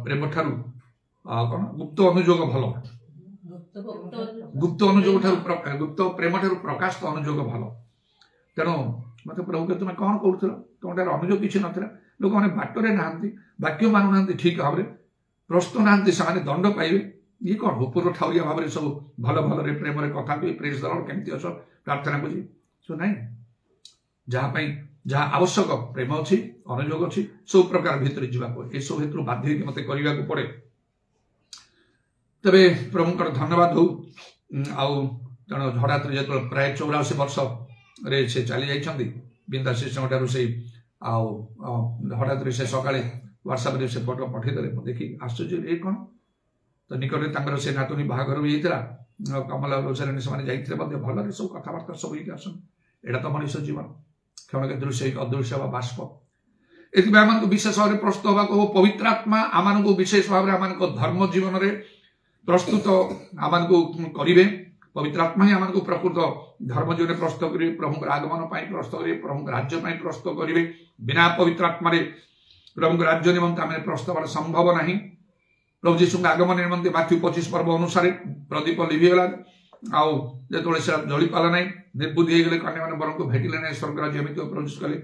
प्रेम ठारू कौन गुप्त अनुयोग भल गुप्त अनुयोग गुप्त प्रेम ठारू प्रकाशित अनुयोग भल तेणु मत प्रभु के तुम्हें कौन करूल तुम अनुयोग किसी ना लोक मैंने बाटरे ना वाक्य मानु ना ठीक भाव में प्रस्तुत ना से दंड पाइबे ये कौन ऊपर ठाउरिया भाव में सब भल भल प्रेम कथा कही प्रेस दल केमती अस प्रार्थना कर सो ना जहाँपाई जहाँ आवश्यक प्रेम अच्छी अनुयोग अच्छी सब प्रकार भितर जावाक ये सब हेतु बाध्य मत करने को पड़े तबे प्रभुंकर धन्यवाद हो तेणु झड़ात्र जो प्राय 84 वर्ष रे से चली जाइछंती बिंदा शिष्य ठारू से हठात से सकाळे व्हाट्सएप रे से फोटो पठेदेले देखी आश्चर्य ये कौन तो निकट से नातुनी बाहागर भी होता कमला रोजरानी से जाइए भल सब कथबार्ता सब होगी आसन एटा तो मनुष्य जीवन क्षण के दृश्य अदृश्य बाष्प एथि आम विशेष भाव में प्रस्तुत होगा पवित्र आत्मा आम विशेष भाव में आम धर्म जीवन में प्रस्तुत आम करेंगे पवित्र आत्मा ही आम प्रकृत धर्म जीवन प्रस्तुत करेंगे प्रभु आगमन प्रस्तुत करेंगे प्रभु राज्य प्रस्तुत करेंगे बिना पवित्र आत्मा प्रभु राज्य निमंते आम प्रस्ताव संभव ना प्रभु जीशु आगमन निमंते माथ्यू 25 पर्व अनुसार प्रदीप लिभिगला आउ जो जली पाला ना निर्बुद्धि होगले कन्या मैंने बर को भेटिले ना स्वर्ग राज्य एमती प्रभु जीशु कले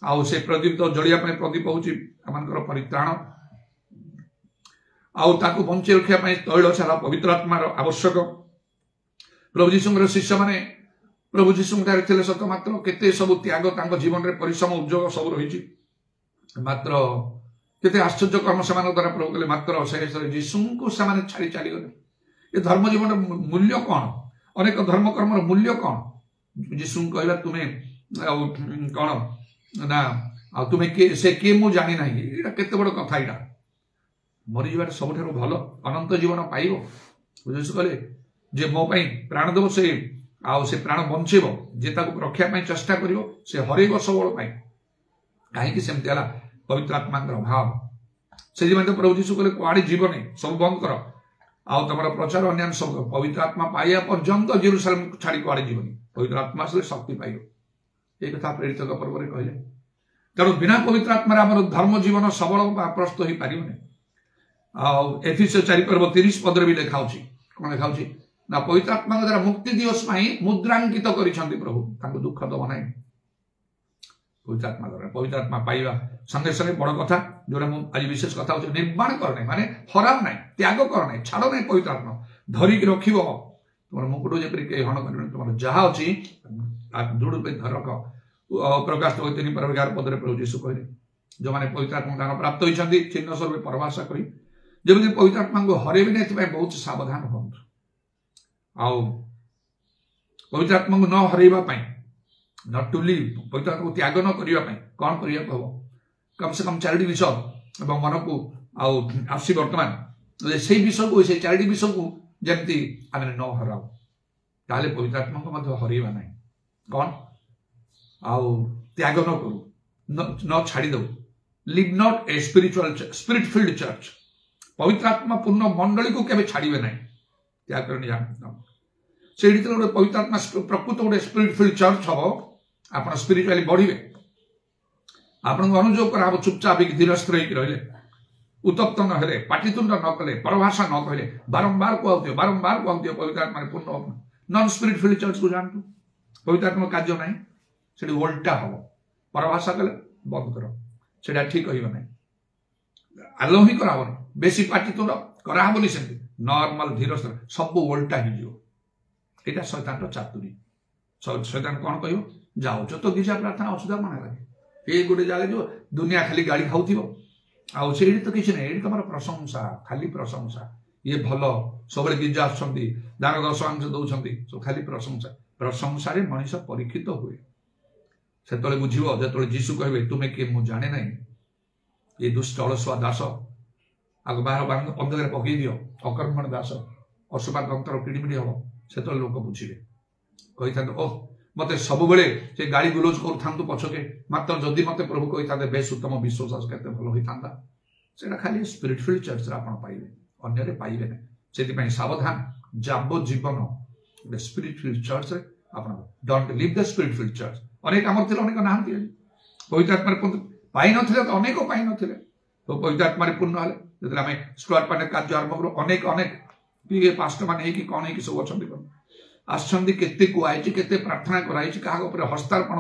आउ से प्रदीप तो जलिया प्रदीप हूँ आम परित्राण आउ ताकू बंचे रखा तैल सारा पवित्र आत्मार आवश्यक प्रभु जीशु शिष्य मैंने प्रभु जीशु थे सत मात्र केते सब त्याग जीवन में परिश्रम उद्योग सब रही मात्र केते आश्चर्य कर्म से द्वारा प्रभु कले मात्र से जीशु को छाड़ी चली गले ये धर्म जीवन मूल्य कौन अनेक धर्म कर्म मूल्य कौन जीशु कहला तुम्हें कौन ना तुम्हें से किए मुझे जानी ना केते बड़ कथा यहाँ मरीजार सब भल अनंत जीवन पाइब जीशु कहले जे मो प्राण देव से प्राण बंचेब जे रक्षा चेष्टा कर हरब सबल कहीं सेमती है पवित्र आत्मा अभाव से प्रभु जीशु कहले कुआड़े जीवनी सब बंद कर आउ तुम प्रचार अन्य सब पवित्र आत्मा पाइबा पर्यंत जेरूसालेम छाड़ी कुआड़े जीवनी पवित्र आत्मा से शक्ति पाइब ये कथा प्रेरित पर्व में कहले तेणु बिना पवित्र आत्मा आम धर्म जीवन सबल प्रस्त हो पारे एफिसियों 4 पर्व 30 पद भी लिखा कौन लिखा ना पवित्र आत्मा द्वारा मुक्ति दिवस मुद्रांकित कर प्रभु दुख दब ना पवित्र आत्मा द्वारा पवित्र आत्मा पाइबा संगे संगे बड़ कथा जो आज विशेष कथा हो निर्माण करना माने हराव ना त्याग करना छाड़ ना पवित्र आत्मा धरिक रख तुम मुकुट जपरी हण कर तुम जहाँ अच्छी दृढ़ रख प्रकाश 3 पर्व 11 पद प्रभु जीशु कहले जो मैंने पवित्र आत्मा दान प्राप्त होती चिन्ह स्वरूप परभाषा करी जमी पवित्र आत्मा को हरेबी ना बहुत सावधान हूँ आउ पवित्र आत्मा को न हरइबा नॉट टू लिव पवित्र आत्मा को त्याग न करने कौन करने कम से कम 4टी विषय मन को आसी बर्तमान से विषय को से 4टी विषय को जमती आम न हराऊ ताले पवित्र आत्मा को हरइबा ना कौन आउ त्याग न करू न छाड़ी दो live not a spirit field church पवित्र आत्मा पूर्ण मंडली को केबे छाड़िबे ना त्याग करने से गोटे पवित्र आत्मा प्रकृत गोटे स्पिरिट फिल्ड चर्च हम आप स्पिरिचुअली बढ़े आप अनुयोग कर चुपचाप धीर स्थिर रही उत्तप्त न हेले पाटितुंड न कले परभाषा न कहले बारंबार कहते पवित्र आत्मा पूर्ण नॉन स्पिरिट फिल्ड चर्च को जानतु पवित्र आत्मा कार्य ना से उल्टा हम परभाषा कले बंद कर से ठीक ना आलो ही कराबन बेसी पाटितुंड कराबनी से नॉर्मल धीर स्थिर सब उल्टा ही शैतान चातुरी शैतान कौन कह जाओ तो गिजा प्रार्थना असुधा मन लगे ये गोटे जगह जो दुनिया खाली गाड़ी खाऊ से तो किसी ना ये तुम प्रशंसा खाली प्रशंसा ये भल सब गिजा आसुँच दान दशमांश दौरान सब खाली प्रशंसा प्रशंसार मनीष परीक्षित हुए से बुझ जो जीशु कहे तुम्हें किए मुझे जाने ना ये दुष्ट अलसुआ दास आग बाहर अंधकार पकई दियो अकर्मण दास अशुभा अंतर किड़मिड़ी हम से लोक बुझे कही था ओह मत सब से गाड़ी गुलोज करूँ पछके मात्र जदि मत प्रभु कही था बेस उत्तम विश्वास के भल होता से खाली स्पिरिट फिल्ड चर्च आप पाइबे अन्य पाइबे ना से सावधान जाब जीवन गोटे स्पिरिट फिल्ड चर्च आप don't live the spirit field church अनेक आम थे अनेक ना पवित्र आत्मा पाई ना अनेक पाई ना तो पवित्र आत्मा पूर्ण हेले जो आम स्क्वाड पार्ट कार्य आरंभ करूँ अनेक अनेक पास्टर मान कौन है सब अच्छा आसछंदी केते कुआई केते प्रार्थना कराई क्या हस्तार्पण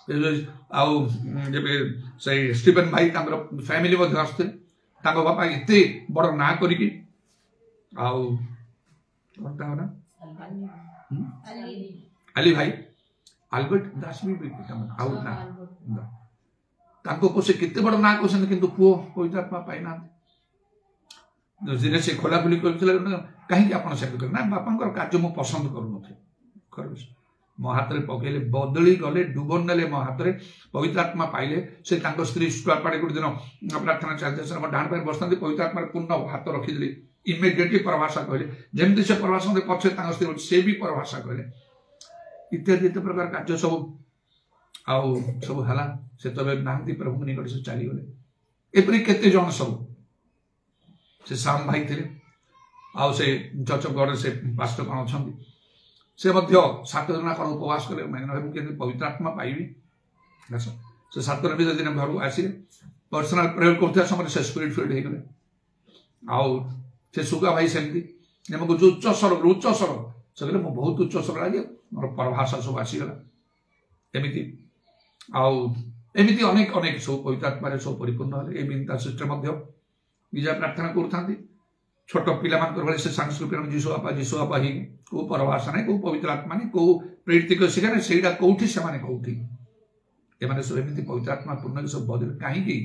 करेबे से स्टीफन भाई फैमिली आसते बापा एते बड़ ना करी आली भाई आल्बर्ट दास भी आउ ना से केते बड़ ना कर किंतु पुओ पवित्र आत्मा पाई ना से खोलाखोली कर कहीं आप ना बापा कार्य मुझे पसंद करूँ मो हाथ में पकड़े बदली गले डुबन ने मो हाथ में पवित्र आत्मा पाइले से स्त्री स्क्वाड पार्टी गोटे दिन प्रार्थना चलते डाण पाखे बसता पवित्र आत्मा पूर्ण हाथ रखीदे इमिडिएटली परभाषा कहले जमी से परभाषा पछे स्त्री से भी परभाषा कहले इत्यादि इत्यादि प्रकार कार्य सब आउ सब है से तब ना प्रभु निकट से चलीगले एपरी केते जन सब से श्याम भाई थे आउ से चर्च गढ़ से पास्टर कौन अच्छा से 7 दिन कौन उपवास कले मैंने पवित्र आत्मा पाइबी से 7 दिन घर आसिले पर्सनाल प्रयोग करते समय से स्पिरिट फिल्ड हो गले आउ से सुगा भाई सेमती जो उच्च स्वर से कहले बहुत उच्च स्वर लगे मोर परभाषा सब आसीगला एमती एमती अनेक अनेक सब पवित्र आत्मा सब परिपूर्ण हेले ए बिंता सिस्टम निजा प्रार्थना करूँ छोट पिला भाई से सांस्कृतिक जीशु आपा ही को परभाषा नहीं को पवित्र आत्मा नहीं को प्रेरित शिखा नहीं से कौटी से कौटी एम सब एमती पवित्र आत्मा पूर्ण सब बदल कहीं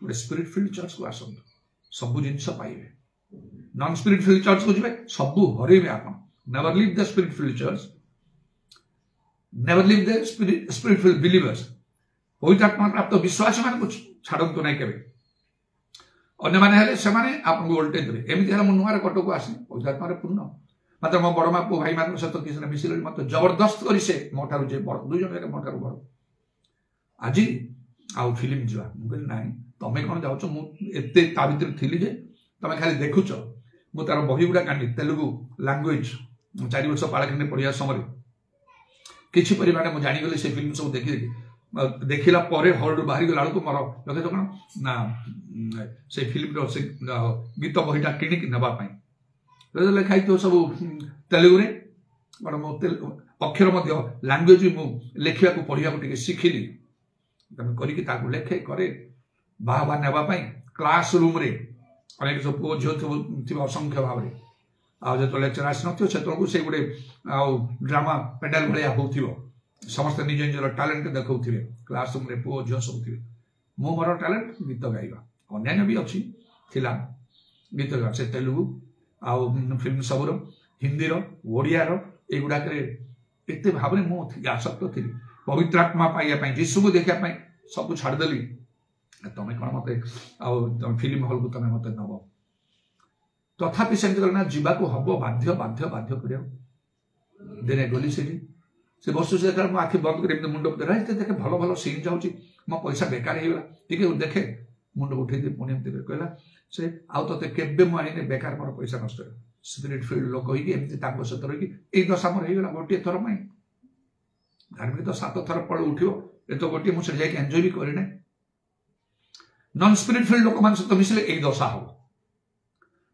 गोटे स्पिरिट फिल्ड चर्च को आसतु सबू जिन पाइबे नॉन स्पिरिट फिल्ड चर्च को जी सबू हरइबे आप never leave the spirit field church never leave the spirit field believers पवित्र आत्मा प्राप्त विश्वासी मान छाड़ू ना के अन्य मैंने आपको वोल्टेज देवे एमती है मुझे कटक आसी पवित्र आत्मा पूर्ण मात्र मो बड़ माँ पु भाई मान सहित किसी मिसिले मत जबरदस्त कर से मोठार जे बड़ दुई जन मोठार बड़ आज आउ फिल्म जा कहली ना तुम्हें कौन जाऊच मुझे ता भर थी जे तुम खाली देखुच मु तार बही गुड़ा कानी तेलुगु लैंग्वेज 4 वर्ष पालाखंड पढ़िया समय किसी परिमाण मुझे जागली से फिल्म सब देखी देखला हॉल बाहरी गला बेलू मोर लगे कौन ना से फिल्म से गीत बहीटा किणिक नापी लिखाई तो सब तेलुगु अक्षर लैंग्वेज लिखा पढ़ा टे शिखिली तेणुक लेखे करे बाहा नापी क्लास रूम रे अनेक सब पुओ झील थी असंख्य भाव में आज जो लेक्चर आसी नत से गोटे ड्रामा पेंडाल भाया हो समस्त निज निजर टैलेंट देखा क्लास रूम रे पुओ झील सब थे मो मोर टैलेंट गीत गाइबा अन्य भी अच्छी गीत गाइबा से तेलुगु आउ फिल्म सबूर हिंदीर ओडियार युवाक एत भाव में मुझे आसक्त थी पवित्र आत्मा पाइबापी जीशु को देखापी सब छाड़देली तुम्हें कौन मत फिल्म हल को तुम्हें मत नब तथापि सेमती ना जावाक हम बाध्य बाध्य बाध्य कर दिने गली से बस से देखा आखि बंद कर मुंड देखे भल भल सीन जाऊँगी मो पैसा बेकार होगा टे देखे मुंड उठे पुणी कहला से आउ ते केबे मुझे बेकार मोर पैसा नष्ट स्पिरिट फिल्ड लोक होमती सहित रही दशा मोर होगा गोटे थर में धार्मिक तो 7 थर पड़ उठो ये तो गोटे मुझे जाके एंजॉय भी करना नॉन स्पिरिट फिल्ड लोक मान सहित मिसले यही दशा हम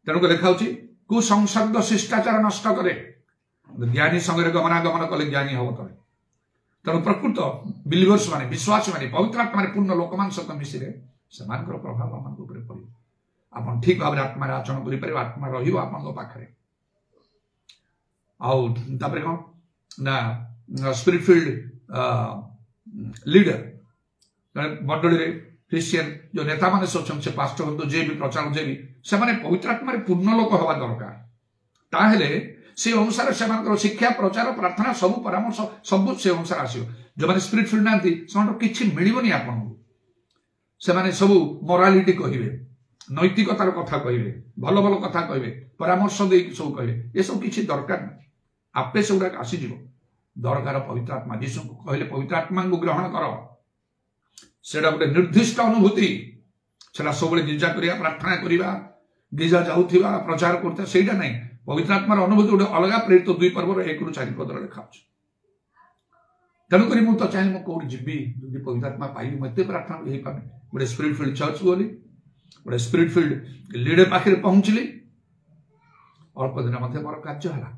तेणुक लिखा कुसंसर्ग शिष्टाचार नष्ट करे ज्ञानी संगे गमनागमन कले ज्ञानी हम तले तेणु प्रकृत बिलीवर्स माने विश्वासी माने पवित्र आत्मा पूर्ण लोक मान सहित मिसिले सेमानकर प्रभाव आम पड़े आप ठीक भाव आत्मा आचरण कर आत्मा रखे आउे कौन ना स्पिरिट फिल्ड लीडर मंडली क्रिश्चियन जो नेता मैंने सब से पास्टर हूँ जे भी प्रचार जे भी से पवित्र आत्मा पूर्ण लोक हवा दरकार ताहेले से अनुसार से शिक्षा प्रचार प्रार्थना सब परामर्श सब से अनुसार आसो जो मैंने स्पिरिट फिल्ड ना कि मिलनी आपको से सब मोरालिटी कहे नैतिकतार कथा कहे भल भल कथा कहे परामर्श दे सब कहे ये सब किसी दरकार ना आपे से गुड़ाक आसीज दरकार पवित्र आत्मा जीशु को कहले पवित्र आत्मा को ग्रहण कर से गोटे निर्दिष्ट अनुभूति से सब गिर्जा करा प्रार्थना करवा गिर्जा जाऊा प्रचार करता से ना पवित्र आत्मार अनुभूति गोटे अलग प्रेरित 2 पर्वर 1 ରୁ 4 पदर लिखा तेणुक मुझे चाहे मुझे कौट जी पवित्र आत्मा पाइली मत प्रार्थना हो पारे गोटे स्पिरिट फिल्ड चर्च गली गोटे स्पिरिट फिल्ड लीडर पाखे पहुंचली अल्प दिन मध्य मोर कार्य है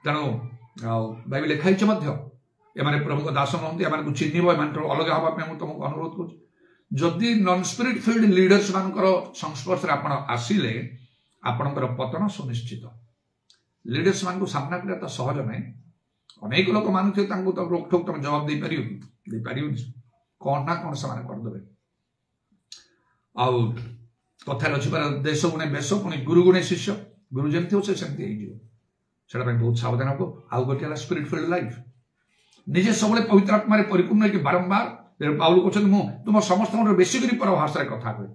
तेणु बाइबल लिखाई एमाने प्रभु दास नहंती एम चिन्ह एम अलग हाँपी मुझे तुमको अनुरोध करुँदी नॉन स्पिरिट फिल्ड लीडर्स मानकर संस्पर्श आप आसिले आपणकर पतन सुनिश्चित लीडर्स मान सामना करने तो सहज ना अनेक लोक मानुथे तो रोकठोक तुम जवाब दे पार कौन ना कौन से करदे आउ कथार अच्छी देश गुणे बेश पुणी गुरु गुणे शिष्य गुरु जमी हो सेमती से बहुत सावधान हम आउ गोटे स्पिरिट फिल्ड लाइफ निजे सब पवित्र आत्मा परिपूर्ण हो बारंबार पाउल कहते मुझे तुम समस्त बेसी कर पर भाषा कथा कहे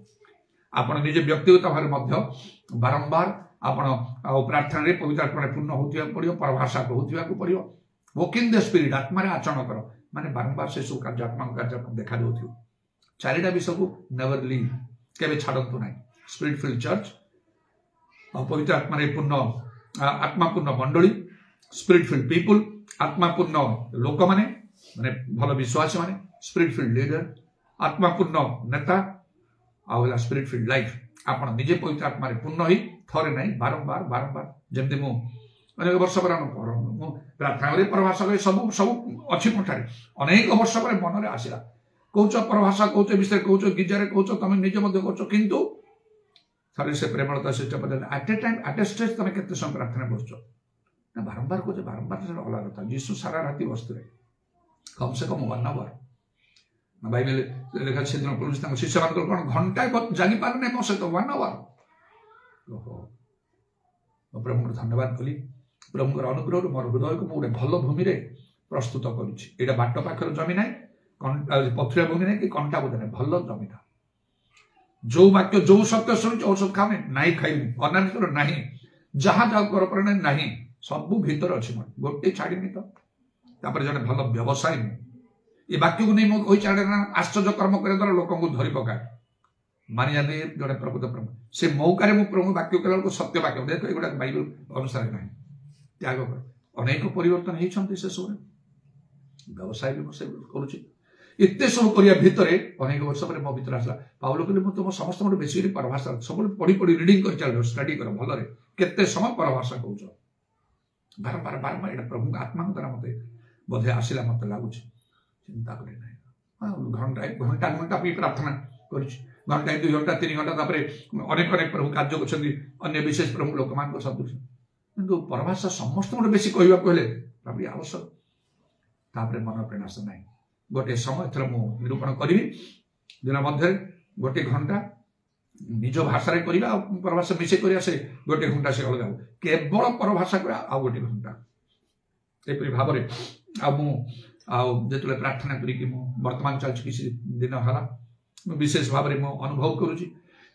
आप निजे व्यक्तिगत भाव बारंबार आप प्रार्थना पवित्र आत्मा पूर्ण होता पड़ो परभाषा कहूया पड़ो वॉकिंग द स्पिरिट आत्मा आचरण कर माने बारंबार से सब कार्यात्मक कार्य देखा दो 4टा विषय को नेवर लीव केवे छाड़तु ना स्पिरिट फिल्ड चर्च पवित्र आत्मा पूर्ण आत्मा पूर्ण मंडली स्पिरिट फिल्ड पीपुल आत्मा पूर्ण लोक माने माने भल विश्वासी माने स्पिरिट फील्ड लीडर आत्मापूर्ण नेता आउला स्पिरिट फील्ड लाइफ आपण निजे पवित्र आत्मा रे पूर्ण होई थरे नहीं बारंबार बारंबार जेमते मु अनेक वर्ष पर प्रार्थना करे परभाषा करे सब सब अछि मोठारे अनेक वर्ष पर मन रे आसिला कहूच परभाषा कहूच विषय कहूच गिजारे कहूच तुम निजे मध्य कहूच किंतु थरे से प्रेमलता से पदे at a time at a stage तुम केते समय प्रार्थना करछ ना बारंबार कहूच बारंबार से अलग कथा यीशु सारा राति वस्तुरे कम से कम 1 आवर बाइबल लेखा से दिन पुलिस तंग शिष्य मान कोन घंटा जानि पार नै मो सहित 1 आवर ओहो प्रभु धन्यवाद कली प्रभु अनुग्रह मोर हृदय को गोटे भल भूमि रे प्रस्तुत करूछि एटा बाट पाखर जमी नै पथुरा भूमि नै कि कंटा बोधे नै भल जमी था जो वाक्य जो सत्य सुनि औषध खाने नाही खाइबी अनामितर नाही जहां जा कर पर नाही सब भीतर अछि मन गोटे छाडीनी तो तापर जने भल व्यवसायी ये वाक्य को नहीं मो कहि छाडे ना आश्चर्य कर्म करे द्वारा लोक को धरि पका मानि जाने जने प्रभु तो प्रभु से मौका रे मो प्रभु वाक्य कला को सत्य वाक्य देखो एगुडा बाइबल अनुसार नाही त्याग कर अनेक परिवर्तन हे छंती से सब व्यवसाय भी से करूछि इत्ते सब करिया भितरे अनेक वर्ष पर मो भीतर आसला पाउलो कहले मो तुम समस्त मो बेसी परभाषा सब पढी पढी रीडिंग कर चल स्टडी कर भल रे केते समय परभाषा कहउछ बारंबार बारंबार एटा प्रभु आत्मा द्वारा मते बोधे आसिला मते लागुछ चिंता करे नाही घंटा घंटा भी प्रार्थना करूछि घंटा 2 घंटा 3 घंटा तापरे अनेक अनेक प्रभु कार्य करछन्ती अन्य विशेष प्रभु लोक मान को सदृश किंतु परभाषा समस्त मो बेसी कहबा कहले बाबी आवश्यक तापरे मन प्रयास नाही गोटे समय थर मु निरूपण करी दिन मध्य गोटे घंटा निज भाषा रे करिबा परभाषा मिसे करिया से गोटे घंटा से अलग केवल परभाषा करा आ गोटे घंटा एपरि भाव रे आ मु आ जेतले प्रार्थना करी कि मु वर्तमान चल किसी दिन हला विशेष भाव रे मु अनुभव करूची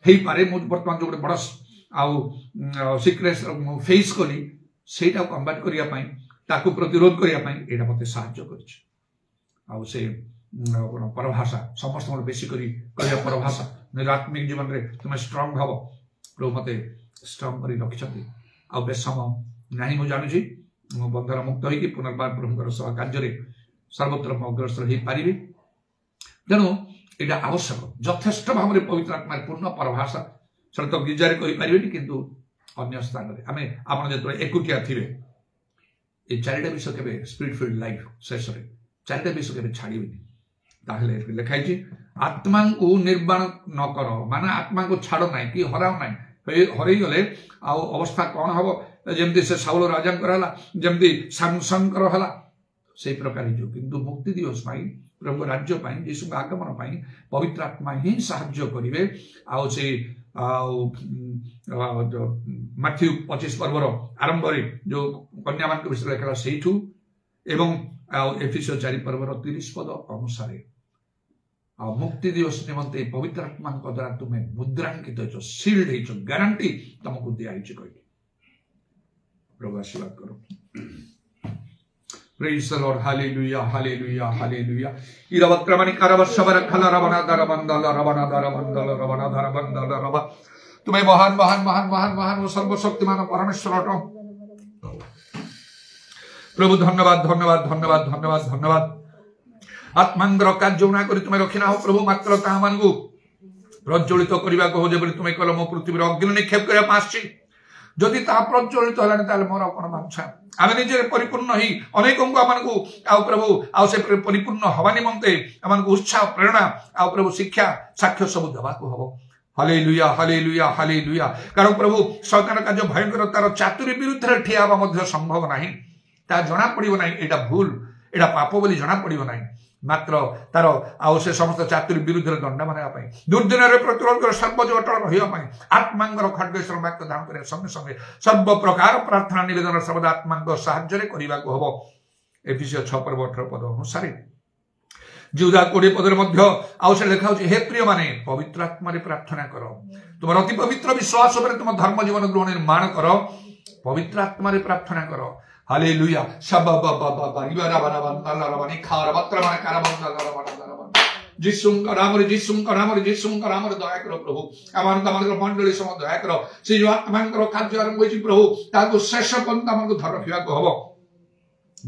हेई पारे मु वर्तमान जो गोटे बड़ आ सिक्रेट मु फेस कली सेटा कम्बाट करिया पई ताकू प्रतिरोध करिया पई एटा मते सहायता करछि आ से परभाषा समस्त बेसी करी करिया परभाषा निरात्मिक जीवन रे तुम स्ट्रांग हबो प्रभु मते स्ट्रांग करी रखिछथि आ बेसम नाही मु जानु छी मु बंधन मुक्त होई कि पुनर्बार प्रभुकर सेवा कार्य रे सर्वत्र अग्रसर ही पारिबी तेणु एटा आवश्यक यथेष्ट भाव रे पवित्र आत्मा पूर्ण परभाषा सत गिजारे करि पारिबेनी किंतु अन्य स्थान रे आमे आपण जेतो एकुटिया थिबे ए चारिटा विषय केबे स्पिरिट फील्ड लाइफ शेष रे चारिटा विषय केबे छाड़ीबेनी ताहले लिखाई छी आत्मा को निर्वाण न करो माने आत्मा को छाड़ो नाही कि हराओ नाही हरई गले आ अवस्था कोन हबो जेमति से साउल राजा करला जेमति सामसन करहला से प्रकार जो किंतु मुक्ति दिवस पाई प्रभु राज्य पाई यीशु आगमन पाई पवित्र आत्मा ही सहाय्य करिवे आ से मैथ्यू 25 पर्वर आरंभ रे जो कन्या मान के विषय लिखला सेठू एवं एफिसियो 4 पर्वर 30 पद अनुसार आ मुक्ति दिवस निमंते पवित्र आत्मा द्वारा तुम्हें मुद्रांकित हो सील्ड हो गारंटी तुमको दिया कह प्रभु आशीर्वाद करो Praise the Lord. Hallelujah, hallelujah, hallelujah. Iravakramani karavashavara khala ravana darabandala ravana darabandala ravana darabandala rava. तुम्हें महान महान महान महान महान वो सर्वशक्तिमान परमेश्वर प्रभु धन्यवाद धन्यवाद धन्यवाद धन्यवाद धन्यवाद आत्मांगर कार्य ना करी तुम्हें रखिना हो प्रभु मात्र ता मान को प्रज्वलित करबा को हो जे तुम कल मो पृथ्वी रे अग्नि निक्षेप करया पाछी जदि ता प्रज्वलित हलानी ताले मोर अपन बांछा आमे निजे परिपूर्ण ही अनेकों को आमान को आ प्रभु आ से परिपूर्ण हवा निमंते आमान को उत्साह प्रेरणा आ प्रभु शिक्षा साक्ष्य सब दबा को हबो हालेलुया हालेलुया हालेलुया कारण प्रभु शैतान का जो भयंकर तार चातुरी विरुद्ध रे ठिया बा मध्य संभव नाही ता जणा पड़िबो नाही एटा भूल एटा पाप बोली जणा पड़िबो नाही मात्र तार आ से समस्त चातुरी विरुद्ध रे दंड माने पाई दुर्दिन रे प्रतिरोध कर सर्वज अटल रहिया पाई आत्मांगर खड्गेश्वर वाक्य धारण करे संगे संगे सब प्रकार प्रार्थना निवेदन सर्वदा आत्मांग सहाय्य रे करिबा को हबो एफिसियो 6:18 पद अनुसार जुदा 20 पद रे मध्य आ से लिखा होची हे प्रिय माने पवित्र आत्मा रे प्रार्थना करो तुम अति पवित्र विश्वास ऊपर तुम धर्म जीवन गृह निर्माण करो पवित्र आत्मा रे प्रार्थना करो हालेलुया सब बाबा इबारा बना बंदला रवानी खार पत्र माने कार बंदला रवाना जिसुं का नाम रे दया करो प्रभु आमान तमन मंडली सम दया करो से जो आत्मा करो कार्य आरंभ होई प्रभु ताको शेष पंत हमन को धर रखिया को हबो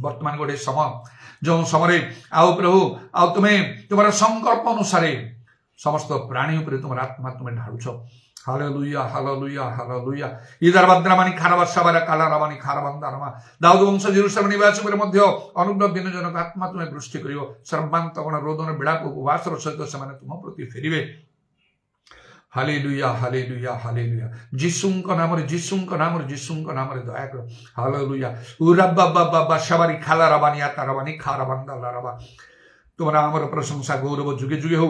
वर्तमान गोटे समय जो समय आओ प्रभु आओ तुम्हें तुम संकल्प अनुसार समस्त प्राणी उपरे तुम आत्मा तुम्हें ढालुछ हालेलुया हालेलुया हालेलुया इधर भद्रमानी खारबासाबारा कालाराबानी खारबंदारमा दाऊद वंश जेरुसालेम निवासी पर मध्य अनुग्रह दिनजनक आत्मा तुम्हें दृष्टि करियो सर्वांतगण रोदन विलाप उपवास सहित से तुम प्रति फेरिबे हालेलुया हालेलुया हालेलुया जीसुଙ୍କ नामରେ जीसुଙ୍କ नामରେ जीसुଙ୍କ नामରେ दया कर हालेलुया उराबा बाबा बाबा शबारी खालाराबानी आताराबानी खारबंदालाराबा तुम नामर प्रशंसा गौरव जुगे जुगे हो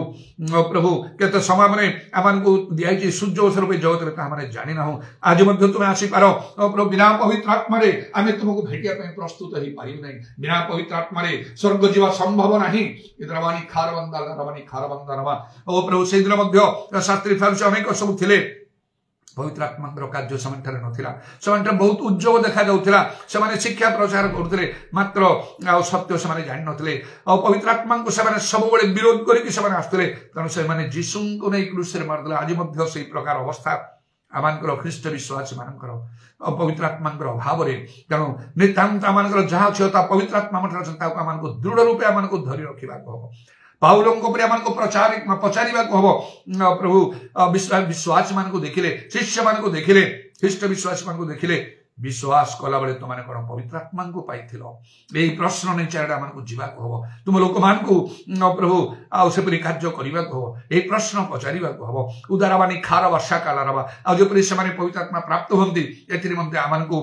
प्रभु केते समय माने आमान को दियाई सूर्य स्वरूप जगत रे ता माने जानि ना हो आज मध्य तुम आसी पारो प्रभु बिना पवित्र आत्मा रे आमे तुमको भेटिया पे प्रस्तुत ही पारिब नै बिना पवित्र आत्मा रे स्वर्ग जीवा संभव नाही इद्रवानी खारबंदा रमा ओ प्रभु से दिन मध्य शास्त्री फरिसी अनेक सब थिले पवित्र आत्मा कार्य सेमानठारे नथिला सेमानठारे बहुत उज्जवल देखा जाउथिला सेमाने शिक्षा प्रचार करथिले मात्र सत्य सेमाने जानि नथिले पवित्र आत्मा को सेमाने सब बेले विरोध करिकि सेमाने आस्थिले कारण सेमाने जीसु को नै क्रूस रे मारदिले आज मध्य सेही प्रकार अवस्था आमानकर ख्रीष्ट विश्वासी मानकर पवित्र आत्मा अभाव रे तेणु नितांत आमानकर जहा क्षता पवित्र आत्मा मठार चिंता को आमानको दृढ़ रूपे आमानको धरि रखिबा को पाउलंको पर आमानको पचारिबा को हबो प्रभु विश्वासी मानको देखिले शिष्य मानको देखिले ख्रीष्ट विश्वासी मानको देखिले विश्वास कला बेले तुम कौन पवित्र आत्मा को पाइथिल यही प्रश्न नहीं चारिटा मानक जीवाक हम तुम लोक मान प्रभु आउपरी कार्य करने को हम यही प्रश्न पचारिबा को हम उदारबानी खार वर्षा कालारबा आजपरी से पवित्र आत्मा प्राप्त होती ए आम को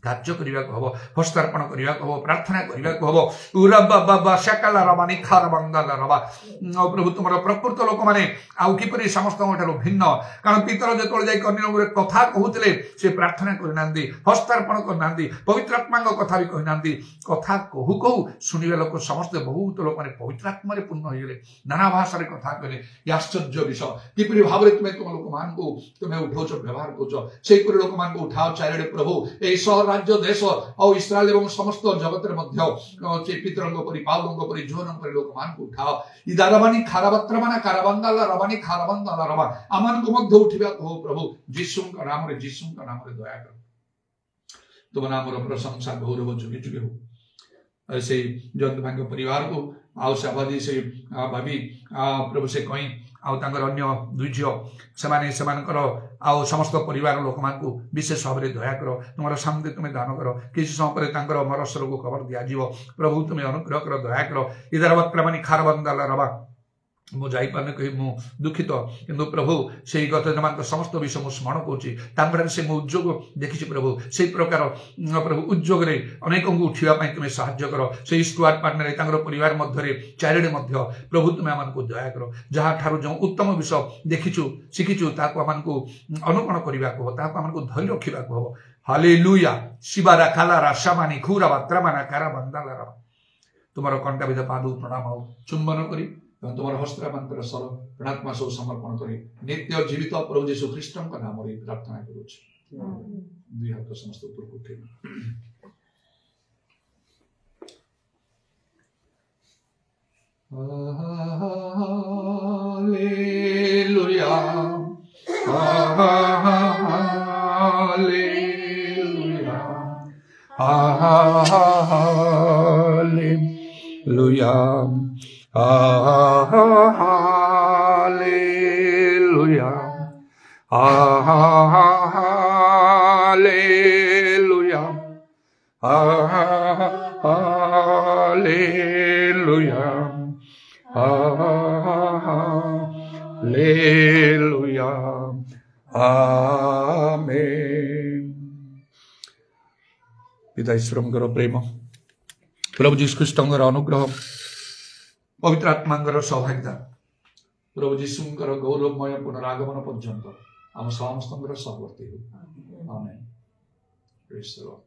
कार्य करने को हम हस्तार्पण करने को हम प्रार्थना करने को हम उराबा शाकालारबानी खारबंदालारबा प्रभु तुम प्रकृत लोक मैंने आउ किपरि समस्त भिन्न कारण पितर जो जाई कन्या कथा कहते से प्रार्थना करना हस्तार्पण करना पवित्र आत्मा कथा भी कहना कथा कहू कहू शुणा लोक समस्ते बहुत लोक मैंने पवित्र आत्मा पूर्ण होगले नाना भाषा कथा कहले आश्चर्य विषय किपरि भाव में तुम्हें तुम लोक मान को तुम्हें उठाउच व्यवहार कर लोक मान को उठाओ चारिड़े प्रभु यही सहर राज्य देश और इस्राएल एवं समस्त जगत मध्य पितरंग परि पाउलंग परि जोनंग परि लोक मान को उठाओ इदारबानी खाराबत्रमाना कारबंदाला रबानी खारबंदाला रबा आमान को मध्य उठिबा को प्रभु जीसुଙ୍କ नाम रे दया कर तुम नाम रो प्रशंसा गौरव जुगे जुगे हो से जंत भांग परिवार को आउ साबादी से भाभी प्रभु से कहीं आउ तांकर अन्य दुई झील से आउ समस्त परिवार लोक मान विशेष भाव में दया कर तुम सामने तुम्हें दान कर किसी समय पर मरस्वर को खबर दिज्व प्रभु तुम्हें अनुग्रह कर दया कर इधर बक्रामानी खारबंदाला रबा मु जापारे कही मु दुखित किंतु प्रभु से गत जमान समस्त विषय मुझे स्मरण करुँच से उद्योग देखी प्रभु से प्रकार प्रभु उद्योग अनेक उठापी तुम्हें साहाय्य कर से स्क्वाड पार्टनर परिवार मध्य चारिड़े प्रभु तुम्हें आमको दया कर जहाँ ठार जो उत्तम विषय देखीचु शिखीचु आम अनुकरण करने को आमको धरी रखा को हम हालेलुया शिवारा कालारा शामानी खुराबा त्रमाना काराबंदाला तुम कंटाविध पादु प्रणाम हो चुंबन करी तुम हस्तांतर सर प्राणात्मा सब समर्पण कर नित्य जीवित प्रभु यीशु ख्रीष्ट नाम प्रार्थना करुँ दुई हाथ समस्त ऊपर को उठे hallelujah hallelujah Hallelujah. Hallelujah. Hallelujah. Hallelujah. Amen. पिता ईश्वरଙ୍କର प्रेम प्रभु जीशु ख्रीष्टଙ୍କର अनुग्रह पवित्र आत्मा सौभाग्यता प्रभु जीशुଙ୍କର गौरवमय पुनरागमन पर्यंत आम समस्त सहवर्ती हो आमेन। Praise the Lord.